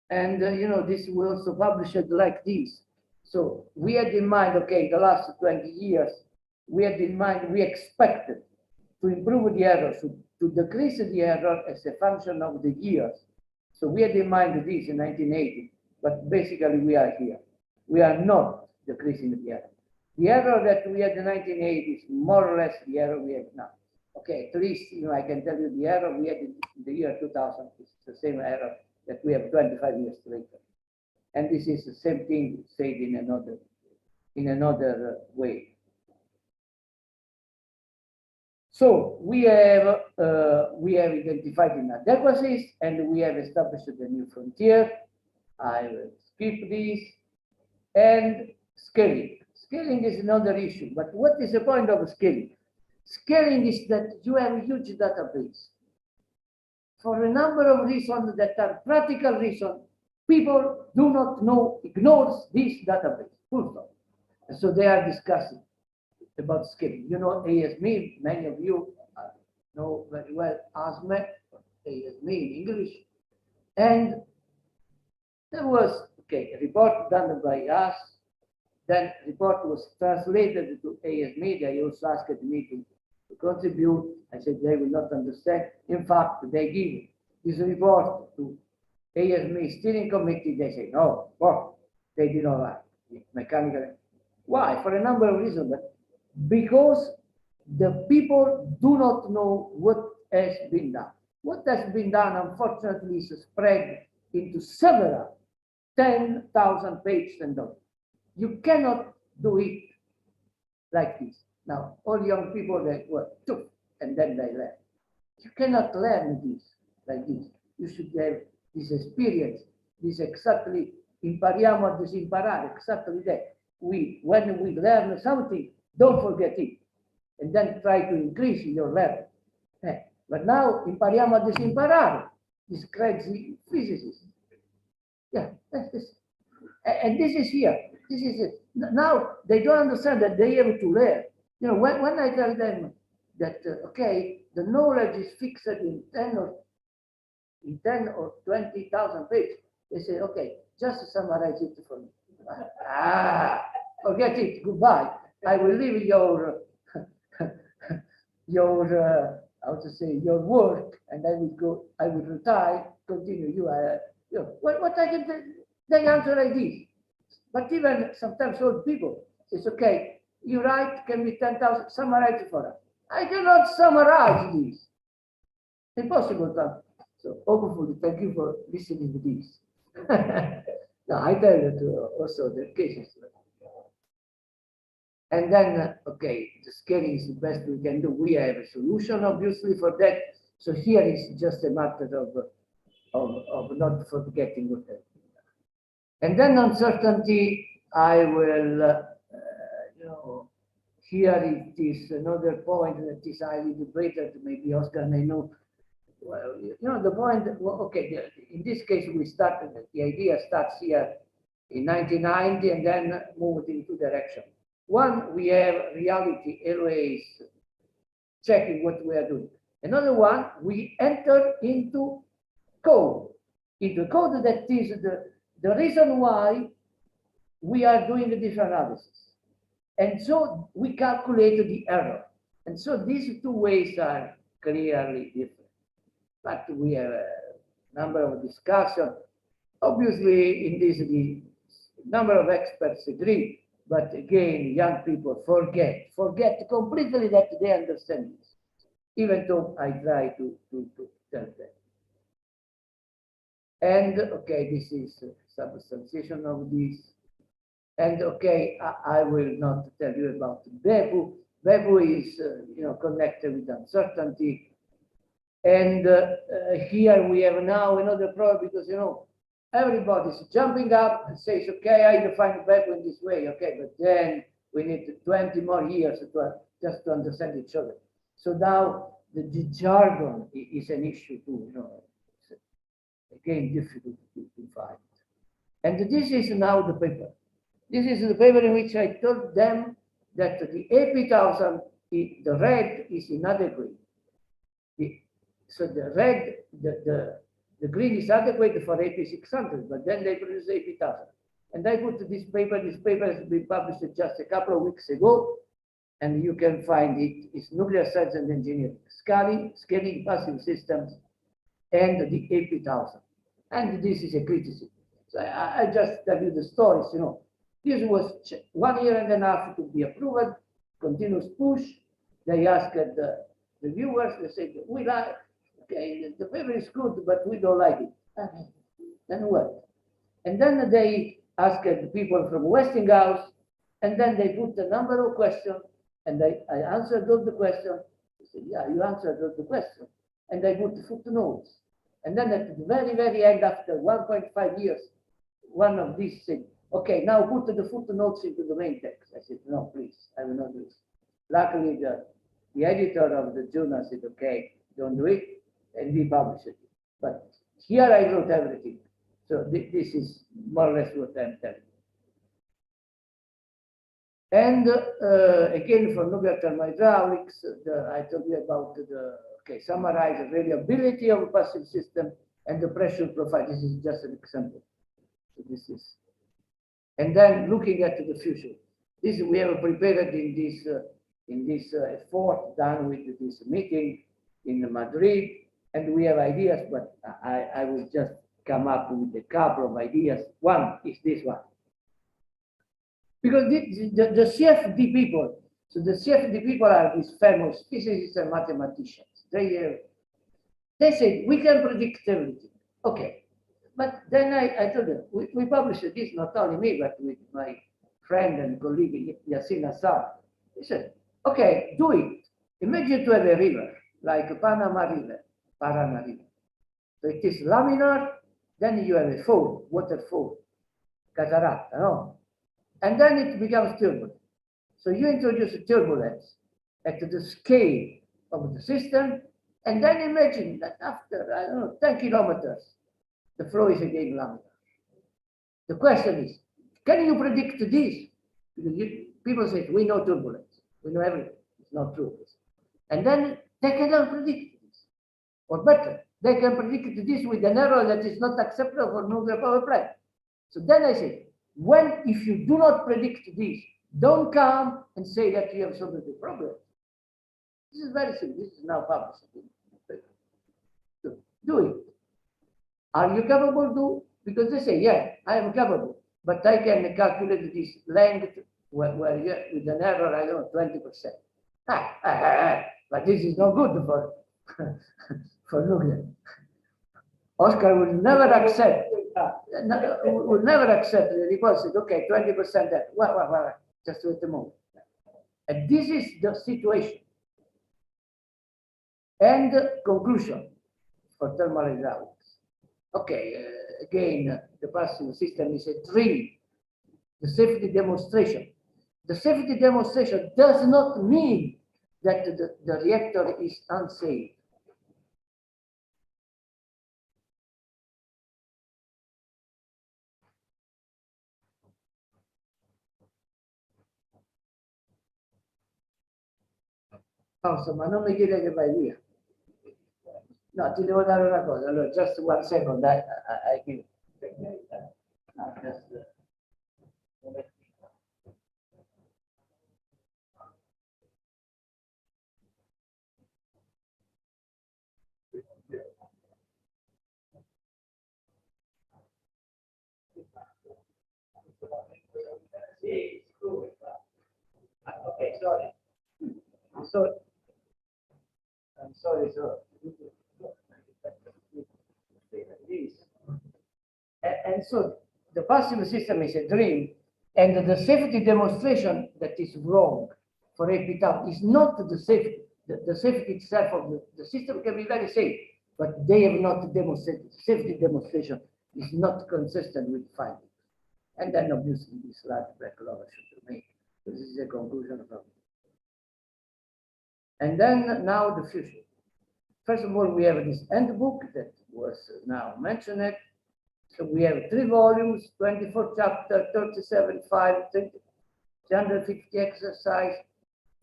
And you know, this we also published like this. So we had in mind, okay, the last 20 years, we had in mind, we expected to improve the error, to decrease the error as a function of the years. So we had in mind this in 1980, but basically we are here. We are not decreasing the error. The error that we had in 1980 is more or less the error we have now. Okay, at least, you know, I can tell you the error we had in the year 2000 is the same error that we have 25 years later. And this is the same thing said in another way. So we have identified inadequacies and we have established a new frontier. I will skip this. And scaling. Scaling is another issue, but what is the point of scaling? Scaling is that you have a huge database. For a number of reasons that are practical reasons, people do not know, ignores this database, full stop. And so they are discussing about scaling. You know ASME, many of you know very well ASME, ASME in English. And there was, okay, a report done by us. Then report was translated to ASME. They also asked me to contribute. I said they will not understand. In fact, they give this report to ASME steering committee. They say no, well, they did not like it mechanically. Why? For a number of reasons. But because the people do not know what has been done. What has been done, unfortunately, is spread into several 10,000 pages and all. You cannot do it like this. Now, all young people, they were took and then they learn. You cannot learn this like this. You should have this experience, this exactly, impariamo a disimparare, exactly that. When we learn something, don't forget it. And then try to increase your learning. But now, impariamo a disimparare, this crazy physicist. Yeah, that's this. And this is here. This is it. Now they don't understand that they have to learn. You know, when I tell them that okay, the knowledge is fixed in 10 or 20,000 pages, they say, okay, just summarize it for me. Forget it. Goodbye. I will leave your how to say, your work, and I will go. I will retire. Continue. You know, what I can tell. They answer like this. But even sometimes old people It's okay. You write can be 10,000, summarize it for us. I cannot summarize this. Impossible. So hopefully, thank you for listening to this. No, I tell you also the cases. And then, okay, the scaling is the best we can do. We have a solution, obviously, for that. So here is just a matter of not forgetting what that is. And then uncertainty, I will, here it is another point that is highly debated. Maybe Oscar may know. Well, the point, okay, in this case, we started, the idea starts here in 1990 and then moved in two directions. One, we have reality always checking what we are doing. Another one, we enter into code. Into code that is the reason why we are doing this analysis. And so we calculate the error. And so these two ways are clearly different. But we have a number of discussions. Obviously, in this, the number of experts agree. But again, young people forget completely that they understand this, even though I try to tell them. And okay, this is substantiation of this. And okay, I will not tell you about Becu. Becu is connected with uncertainty. And here we have now another problem because everybody's jumping up and says, okay, I define Becu in this way, okay, but then we need 20 more years just to understand each other. So now the jargon is an issue too, it's again difficult to find. And this is now the paper. This is the paper in which I told them that the AP1000, the red is inadequate. So the red, the green is adequate for AP600, but then they produce AP1000. And I put this paper has been published just a couple of weeks ago, and you can find it. It's nuclear science and engineering, scaling passive systems, and the AP1000. And this is a criticism. So I just tell you the stories, This was 1 year and a half to be approved, continuous push. They asked the reviewers, they said, we like, okay, the paper is good, but we don't like it. Okay. Then what? And then they asked the people from Westinghouse, and then they put a number of questions, and I answered all the questions. They said, yeah, you answered all the questions. And I put the footnotes. And then at the very, very end, after 1.5 years, one of these said, okay, now put the footnotes into the main text. I said, no, please, I will not do this. Luckily, the editor of the journal said, okay, don't do it, and we published it. But here I wrote everything. So this is more or less what I'm telling you. And again, for nuclear thermohydraulics, I told you about summarize the variability of a passive system and the pressure profile. This is just an example. So this is, and then looking at the future. This we have prepared in this effort done with this meeting in Madrid, and we have ideas, but I will just come up with a couple of ideas. One is this one. Because the CFD people, so the CFD people are these famous physicists and mathematicians. They say, we can predict everything. Okay. But then I told them, we published this, not only me, but with my friend and colleague, Yasin Assad. He said, okay, do it. Imagine to have a river, like a Paraná River. So it is laminar, then you have a fall, waterfall, cataract, no? And then it becomes turbulent. So you introduce a turbulence at the scale of the system, and then imagine that after, I don't know, 10 kilometers, the flow is again laminar. The question is, can you predict this? Because people say, we know turbulence, we know everything. It's not true. And then they cannot predict this. Or better, they can predict this with an error that is not acceptable for nuclear power plant. So then I say, if you do not predict this, don't come and say that you have solved the problem. This is very simple. This is now published. So do it. Are you capable to? Because they say, yeah, I am capable, but I can calculate this length where you, with an error, I don't know, 20%. But this is not good for, for nuclear. Oscar will never accept, will never accept the deposit. Okay, 20% that. Well, just wait a moment. And this is the situation. And conclusion for thermal hydraulics. Okay, again, the passive system is a dream. The safety demonstration. The safety demonstration does not mean that the reactor is unsafe. Insomma, non mi chiede che vai via. No, ti devo dare una cosa. Allora, just 1 second, I give. No, just, okay, sorry. I'm sorry, so and so the passive system is a dream, and the safety demonstration that is wrong for APTAP is not the safety. The safety itself of the system can be very safe, but they have not demonstrated. Safety demonstration is not consistent with findings. And then obviously this large backlog should be made. So this is a conclusion from it. And then now the future. First of all, we have this handbook that was now mentioned. So we have 3 volumes, 24 chapters, 37 files, 350 exercise,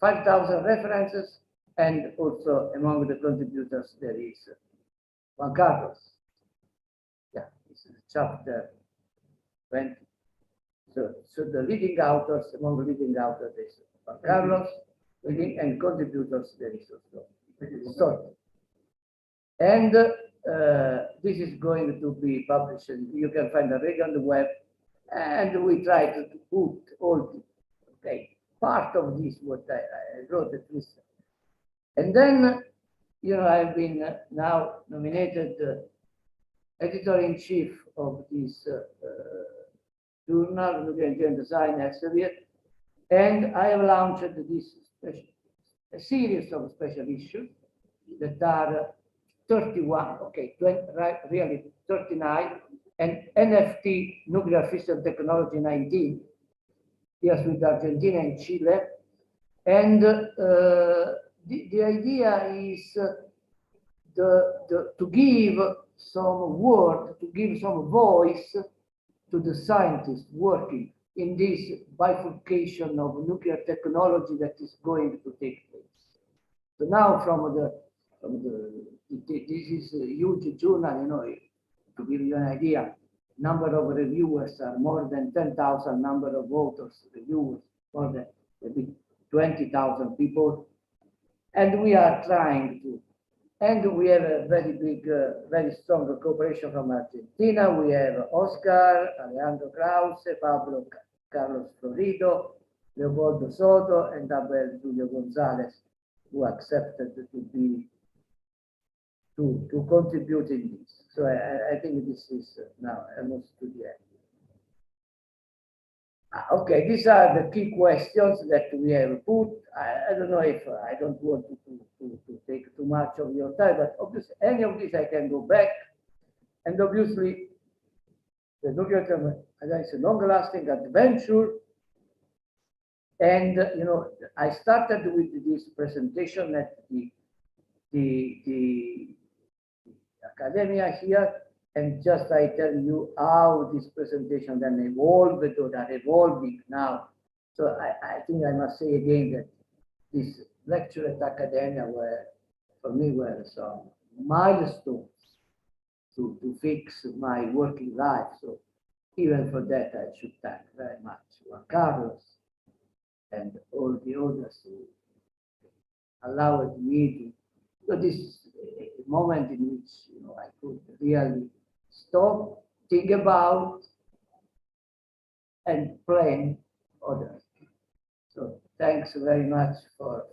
5,000 references, and also among the contributors there is Juan Carlos. Yeah, this is chapter 20. So the leading authors, among the leading authors, there is Juan Carlos, leading and contributors there is also. And this is going to be published. You can find already on the web, and we try to put all the part of this what I wrote at least. And then, you know, I've been now nominated editor-in-chief of this journal, Nuclear Engineering Design, Elsevier, and I have launched this a series of special issues that are 31, okay, 20, really 39, and NFT, Nuclear Fission Technology 19, yes, with Argentina and Chile. And the idea is to give some word, to give some voice to the scientists working in this bifurcation of nuclear technology that is going to take place. So now this is a huge journal, you know, to give you an idea, number of reviewers are more than 10,000, number of authors, reviewers, more than maybe 20,000 people. And we are trying to, and we have a very big, very strong cooperation from Argentina. We have Oscar, Alejandro Krause, Pablo Carlos Florido, Leopoldo Soto, and Abel Julio Gonzalez, who accepted to contribute in this. So I think this is now almost to the end. Okay, these are the key questions that we have put. I don't know if I don't want to take too much of your time, but obviously any of these I can go back. And obviously the nuclear term, as I said, long-lasting adventure. And you know, I started with this presentation at the Academia here, and just I tell you how this presentation then evolved or are evolving now. So I think I must say again that this lecture at Academia were, for me, were some milestones to fix my working life. So even for that, I should thank very much Juan Carlos and all the others who allowed me to, so this is a moment in which, you know, I could really stop, think about, and plan other So thanks very much for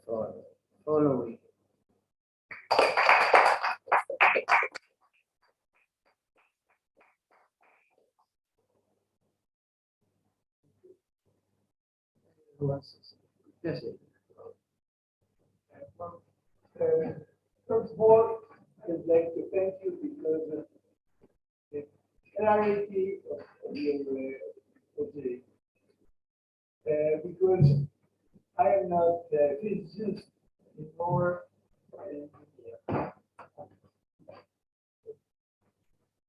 following. Yes, First of all, I'd like to thank you because of the clarity of your today. Because I am not a physicist nor an engineer.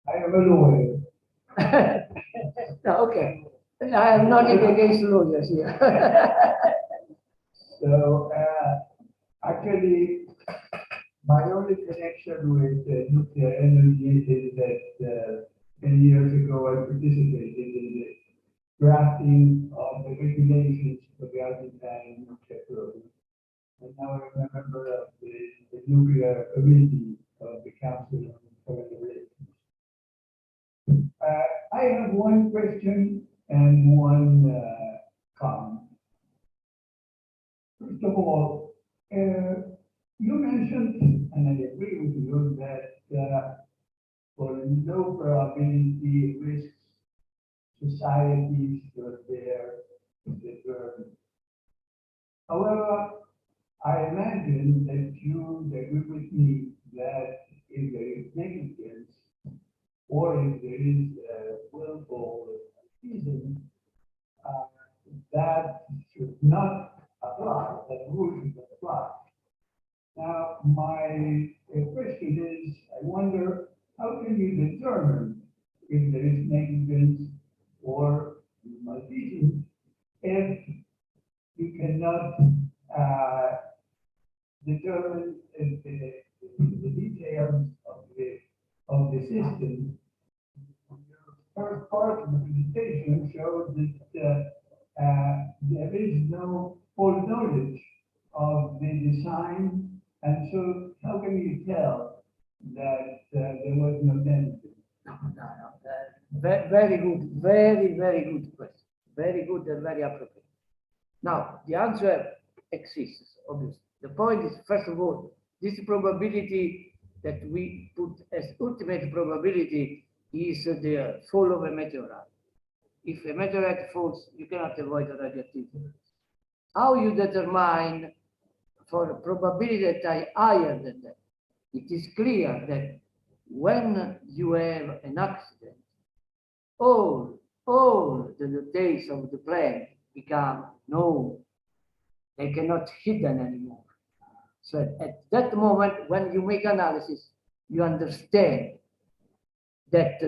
I am a lawyer. Okay. I am not against lawyers here. So actually, my only connection with nuclear energy is that many years ago I participated in the drafting of the regulations for the Argentine nuclear program. And now I'm a member of the nuclear committee of the Council on Foreign Relations. I have one question and one comment. First of all, you mentioned, and I agree with you, that for low probability risks, societies are there to determine. However, I imagine that you agree with me that if there is negligence or if there is willful reason, that should not apply, that rule should apply. Now, my question is, I wonder, how can you determine if there is negligence or malfeasance if you cannot determine the details of the system? The first part of the presentation shows that there is no full knowledge of the design, and so how can you tell that there was no negligence? Very good, very good question. Very good and very appropriate. Now, the answer exists, obviously. The point is, first of all, this probability that we put as ultimate probability is the fall of a meteorite. If a meteorite falls, you cannot avoid the radioactivity. How you determine for a probability that is higher than that? It is clear that when you have an accident, all the details of the plan become known. They cannot hidden anymore. So at that moment, when you make analysis, you understand that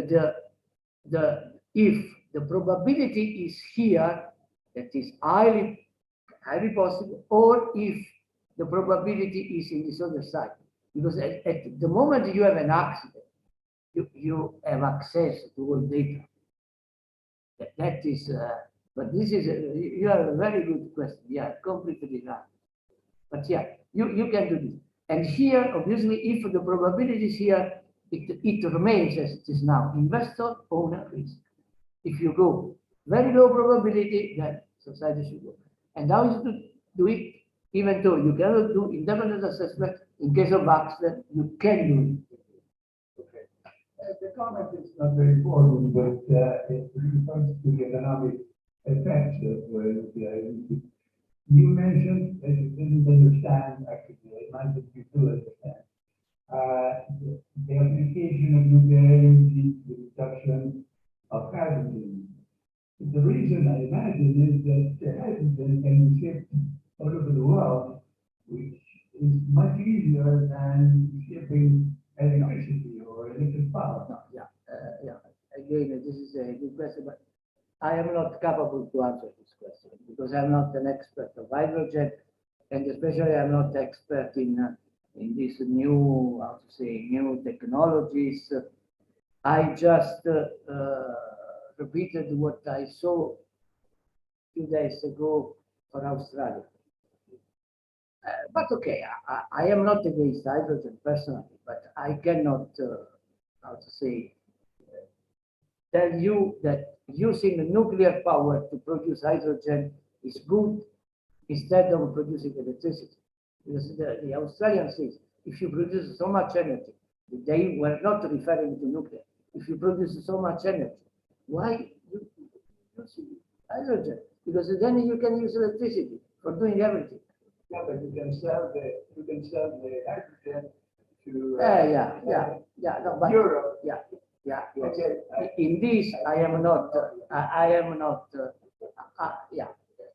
if the probability is here, that is highly possible, or if the probability is in this other side. Because at the moment you have an accident, you have access to all data. That is, but this is, you have a very good question. Yeah, completely right. But yeah, you can do this. And here, obviously, if the probability is here, it remains as it is now. Investor, owner, risk. If you go very low probability, then society should go. And how is to do it? Even though you cannot do independent assessment, in case of accident, you can do it. Okay. The comment is not very important, but it refers to the economic effects of you mentioned that you didn't understand, actually, I imagine you do understand, the application of nuclear energy to the reduction of hydrogen. The reason I imagine is that the hydrogen can be shipped all over the world, which is much easier than shipping electricity or electric power. No, yeah. Again, this is a good question, but I am not capable to answer this question because I'm not an expert of hydrogen, and especially I'm not expert in this new, how to say, new technologies. I just repeated what I saw 2 days ago for Australia. But okay, I am not against hydrogen personally, but I cannot, how to say, tell you that using nuclear power to produce hydrogen is good instead of producing electricity. Because the Australian says, if you produce so much energy, they were not referring to nuclear. If you produce so much energy, why you use hydrogen? Because then you can use electricity for doing everything. Yeah, but you can sell the hydrogen to No, but Europe. yes. Okay. In this, I am not.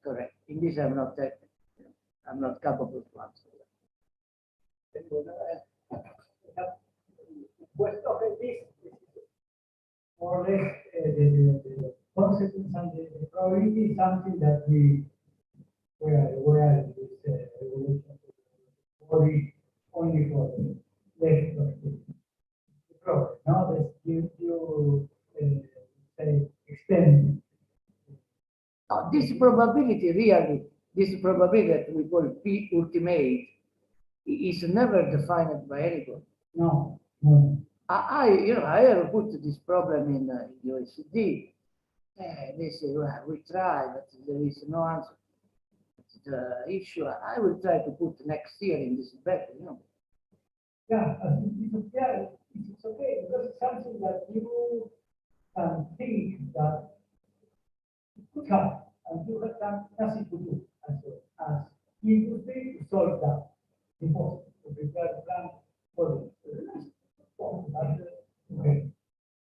Correct. In this, I'm not capable to answer. Questo che this more or less the consequence and the probability is something that we were aware of this regulation only for the left of the program. Now that you say extend. This probability that we call P ultimate is never defined by anybody. No. I have put this problem in USD. They say, well, we try, but there is no answer. The issue I will try to put next year in this battle, Yeah, it's okay because it's something that you can think that it could happen and you have nothing to do as industry to solve that. Impossible to prepare a plan for it. Okay.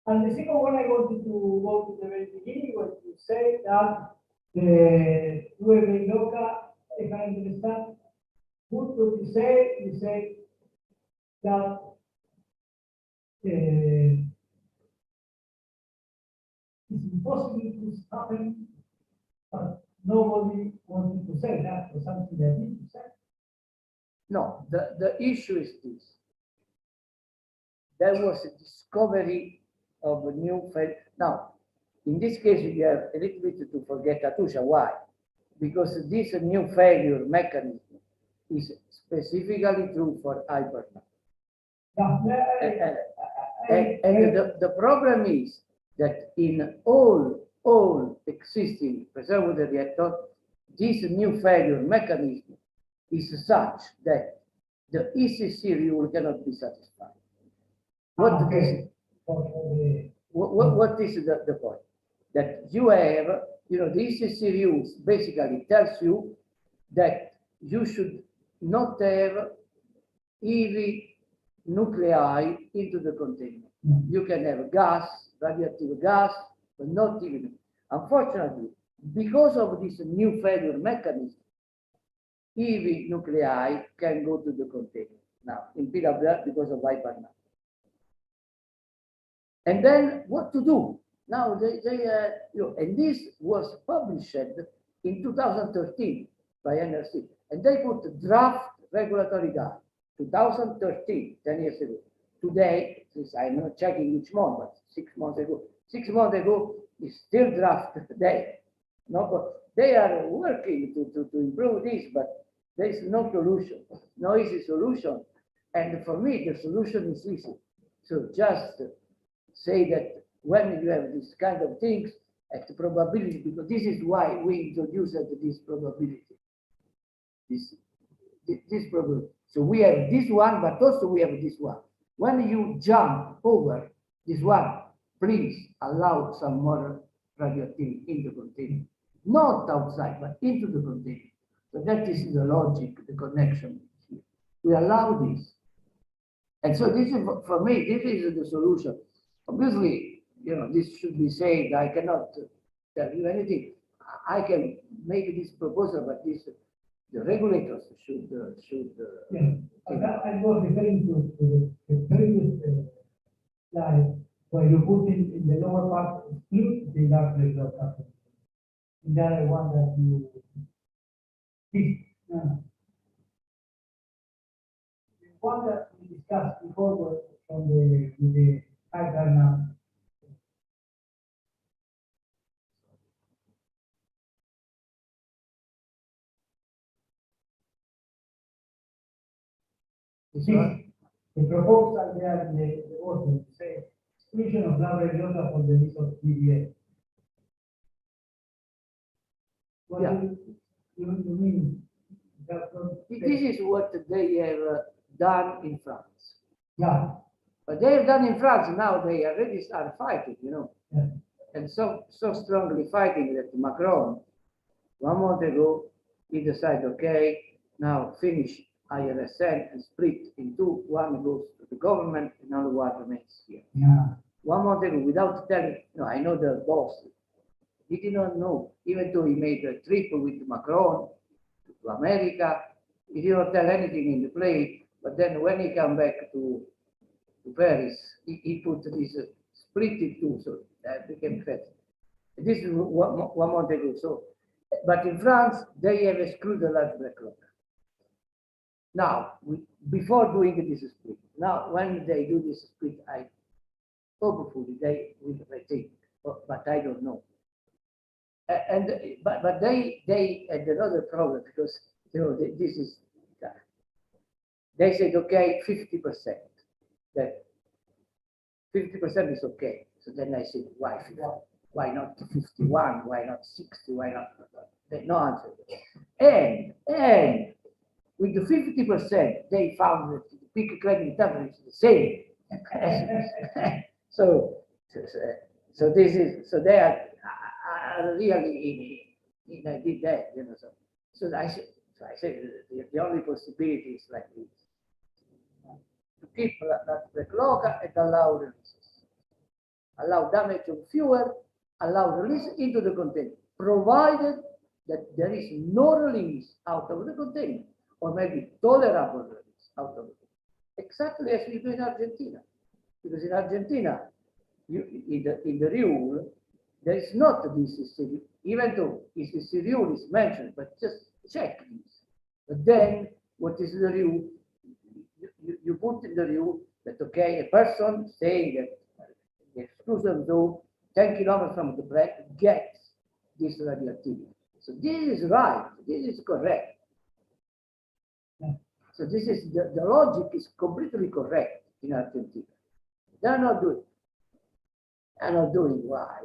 And the second one, I wanted to go to the very beginning when you say that the UV loca, if I understand, what you say that it's impossible to happen, but nobody wanted to say that or something that need to say. No, the issue is this. There was a discovery of a new failure. Now, in this case, you have a little bit to forget Katusha. Why? Because this new failure mechanism is specifically true for hyperthermal. And the problem is that in all existing preserved reactors, this new failure mechanism is such that the ECC rule cannot be satisfied. What is the point? That you have, the ECC rules basically tells you that you should not have heavy nuclei into the container. You can have gas, radioactive gas, but not even. Unfortunately, because of this new failure mechanism, heavy nuclei can go to the container. Now, in PWR, because of hyperthermal. And then what to do? Now, and this was published in 2013 by NRC, and they put a draft regulatory guide, 2013, 10 years ago. Today, since I'm not checking each month, but 6 months ago, is still draft today. No, but they are working to improve this, but there is no solution, no easy solution. And for me, the solution is easy. So just say that when you have this kind of things, at the probability, because this is why we introduced this probability. This probability. So we have this one, but also we have this one. When you jump over this one, please allow some more radioactivity in the container. Not outside, but into the container. So that is the logic, the connection here. We allow this. And so this is, for me, this is the solution. Obviously, this should be said. I cannot tell you anything. I can make this proposal, but the regulators should. Yeah, I was referring to the previous slide where you put in the lower part exclude the large regular capacity. The other one that you did. The one that we discussed before was from the high the proposal there in the order say exclusion of La Reglota for the use of PDA. Yeah. You mean that from? This is what they have done in France. Yeah, But they have done in France, now they already start fighting, you know. yeah, And so strongly fighting that Macron, 1 month ago, he decided, okay, now finish IRSN and split in two. One goes to the government, another one remains here. yeah. 1 month ago, without telling, no, I know the boss. He did not know, even though he made a trip with Macron to America, he did not tell anything in the plane. But then when he came back to Paris, he put this split it too, so that became fast. This is 1 month ago. So, but in France, they have excluded the large backlog. Now, before doing this split, now when they do this split, hopefully they will rethink, but I don't know. But they had another problem because you know this is they said okay 50%, that 50% is okay. So then I said why 50? Why not 51? Why not 60? Why not? No answer. And with the 50%, they found that the peak credit average is the same. so this is so they are really in I did that, you know. So I said the only possibility is like this: to keep that backlog and allow releases, allow damage on fuel, allow release into the container, provided that there is no release out of the container, or maybe tolerable release out of it. Exactly as we do in Argentina, because in Argentina, in the rule, there is not this, even though this rule is mentioned, but just check this. But then, what is the rule? You put in the rule that, okay, a person saying that the exclusion zone 10 kilometers from the break gets this radioactivity. So this is right, this is correct. So this is, the logic is completely correct in Argentina. They're not doing. They're not doing why?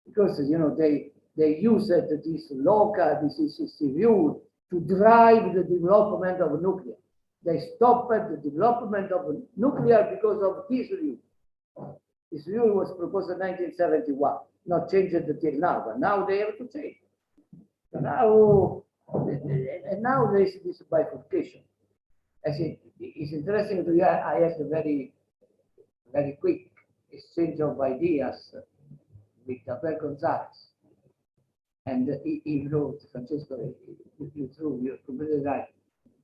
Because you know they use this local, this rule to drive the development of nuclear. They stopped the development of nuclear because of this rule. This rule was proposed in 1971, not changed until now, but now they have to change. So now, and now there is this bifurcation. I think it's interesting to hear. I had a very quick exchange of ideas with Alvear Gonzalez. And he wrote, Francesco, you're completely right.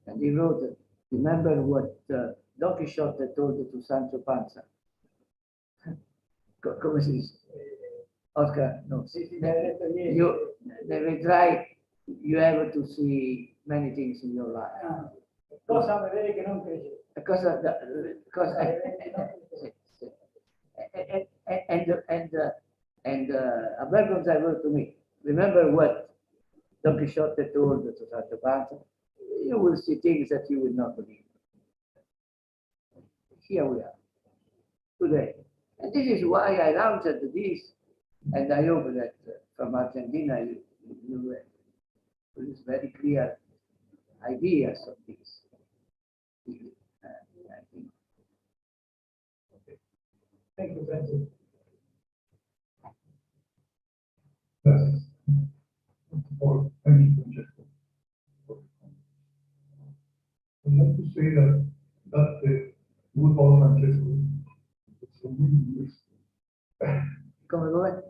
And he wrote, remember what Don Quixote told to Sancho Panza. Come si dice? Oscar, no. You never try, you have to see many things in your life. Cosa vedere che non cresce. And Alvear Gonzalez wrote to me, remember what Don Quixote told to Sancho Panza? You will see things that you will not believe. Here we are, today. And this is why I launched this, and I hope that from Argentina you produce very clear ideas of this. I think. Thank you, Francis. Yes. Well, thank you, Francesco. I'd like to say that the good old Francesco is so really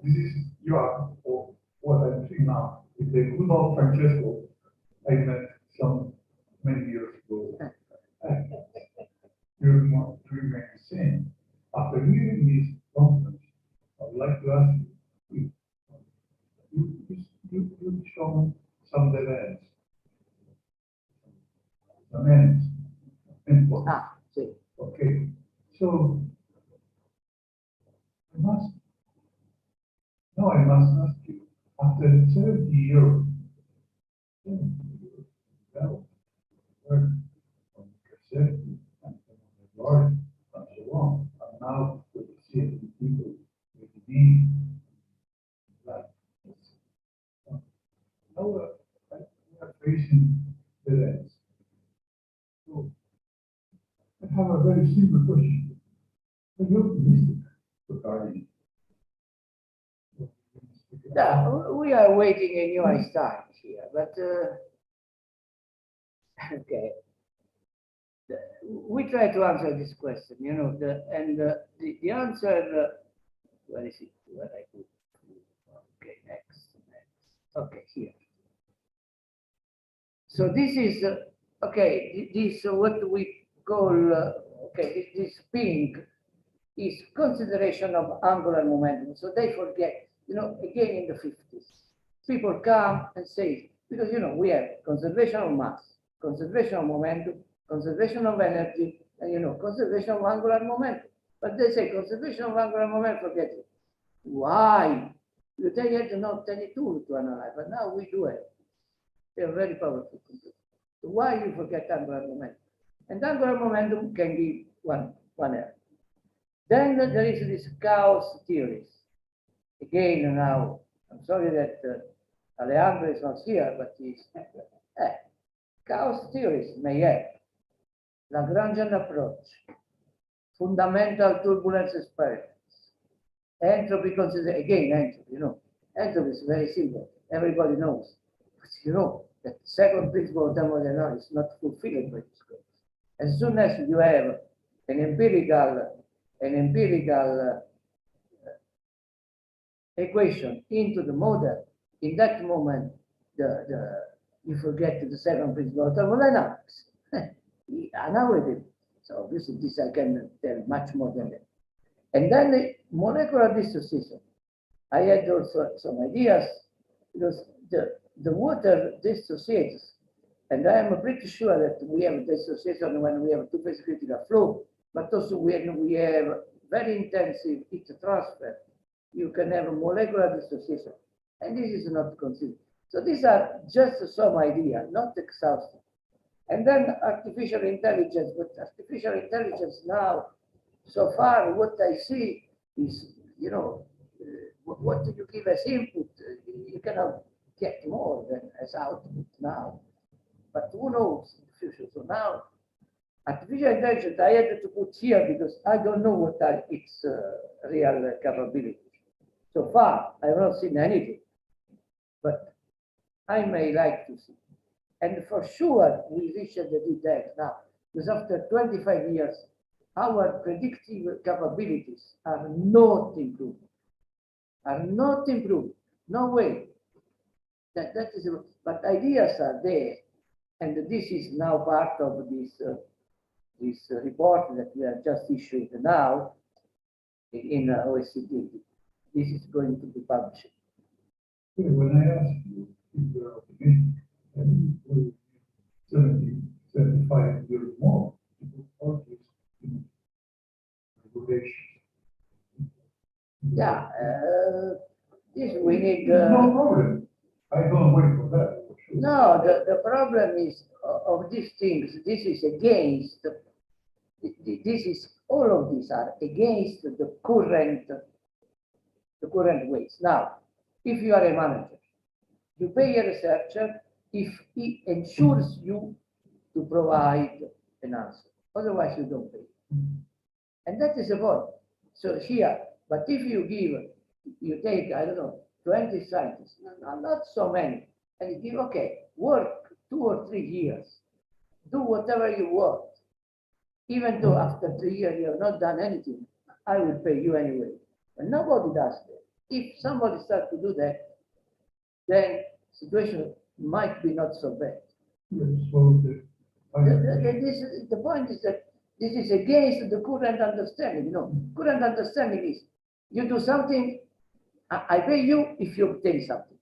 this is you are or what I'm saying now. It's the good old Francesco I met some many years ago. You remain the same. After hearing this conference, I'd like to ask you, you've shown some demands. Okay. So I must ask you, after 70 years, well, work on cassette and on the board and so on, and now with the CFD people with the like how But you're optimistic regarding. Yeah, we are waiting a new Einstein here, but okay. We try to answer this question, you know, the answer, where is it? Where I put? Okay, next. Okay, here. So this is, okay, this what we call, okay, this pink is consideration of angular momentum. So they forget, you know, again in the 50s, people come and say, because, you know, we have conservation of mass, conservation of momentum, conservation of energy, and, you know, conservation of angular momentum. But they say conservation of angular momentum, forget it. Why? You had not any tool to analyze, but now we do it. They're very powerful computers. So why you forget angular momentum? And angular momentum can give one error. Then there is this chaos theories. Again, now, I'm sorry that Alejandro is not here, but he's chaos theories may have Lagrangian approach, fundamental turbulence experiments, entropy consideration, again, entropy, you know, entropy is very simple, everybody knows. But you know, the second principle of thermodynamics is not fulfilled by this case. As soon as you have an empirical equation into the model, in that moment, you forget the second principle of thermodynamics. Now it is. So obviously this I can tell much more than that. And then the molecular dissociation. I had also some ideas because the water dissociates, and I am pretty sure that we have dissociation when we have two-phase critical flow, but also when we have very intensive heat transfer, you can have a molecular dissociation, and this is not considered. So these are just some idea, not exhaustive. And then artificial intelligence, but artificial intelligence now, so far, what I see is, you know, what you give as input, you cannot get more than as output now. But who knows in the future? So now, artificial intelligence, I had to put here because I don't know what are its real capabilities. So far, I have not seen anything, but I may like to see. And for sure, we reached the details now, because after 25 years, our predictive capabilities are not improved. Are not improved. No way. That is, but ideas are there, and this is now part of this report that we have just issued now in OECD. This is going to be published. When I asked you if you're optimistic, and you 70, 75 years more, to put all this in regulation. Yeah, this we need. No problem. I don't wait for that. For sure. No, the problem is of these things. This is against. This is all of these are against the current ways. Now, if you are a manager, you pay a researcher if he ensures you to provide an answer. Otherwise, you don't pay. And that is the point. So here, but if you take, I don't know, 20 scientists, not so many, and you give, okay, work 2 or 3 years, do whatever you want. Even though after 3 years you have not done anything, I will pay you anyway. But nobody does that. If somebody starts to do that, then situation might be not so bad. Yes, so The point is that this is against the current understanding. You know, current understanding is you do something, I pay you if you obtain something.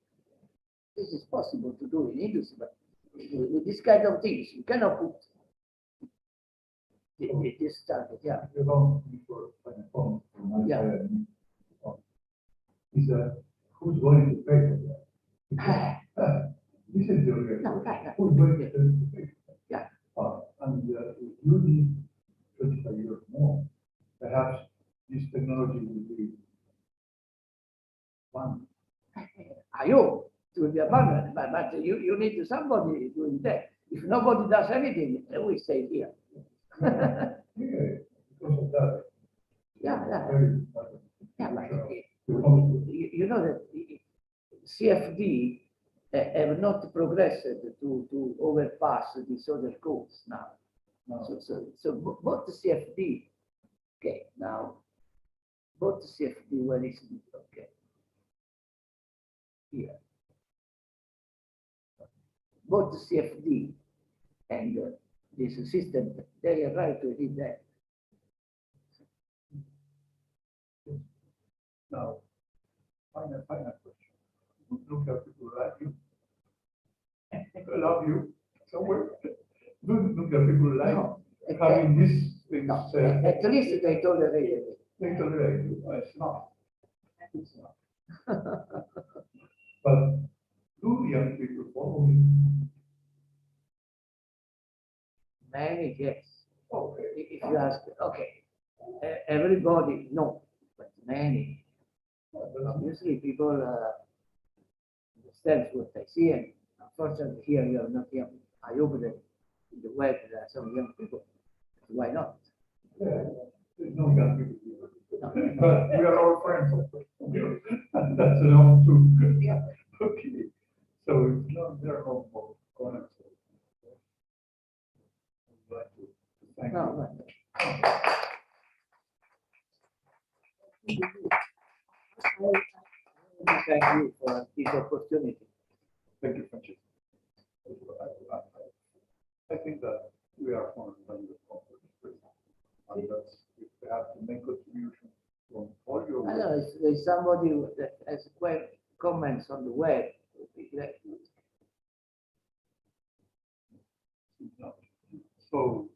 This is possible to do in industry, but with this kind of things, you cannot put this target. Yeah. you're going for phone. Yeah. Is who's going to pay for that? This is the real No, question. right. Who's going to pay for that? Yeah. And if you need 25 years more, perhaps this technology will be fun. I hope it will be abundant, but you need somebody doing that. If nobody does anything, we stay here. Yeah, because of that. Yeah, yeah. Very, Yeah, but Proposal. you know that CFD have not progressed to overpass these other codes now. No. So both the CFD, okay, now, both the CFD, where is it? Okay. Here. Both the CFD and this system, they are right to read that. Now, final question. Look at people like you. I love you somewhere. Look at people like No, having this thing no, said. at least they tolerate it. They tolerate you. No, it's not. It's not. But do young people follow me? Many, yes. Okay. If you ask, okay, everybody, no, but many. Usually people understand what they see, and unfortunately here you are not young. I hope that in the web there are some young people. Why not? Yeah, there's no young people here. But we are all friends. That's enough too. Yeah. Okay. So no, there are no more comments. I'd like to thank you. No, but thank you for this opportunity. Thank you, Francesco. I think that we are on the conference. And that's, if we have to make contribution from all your. I know there's somebody that has comments on the web. So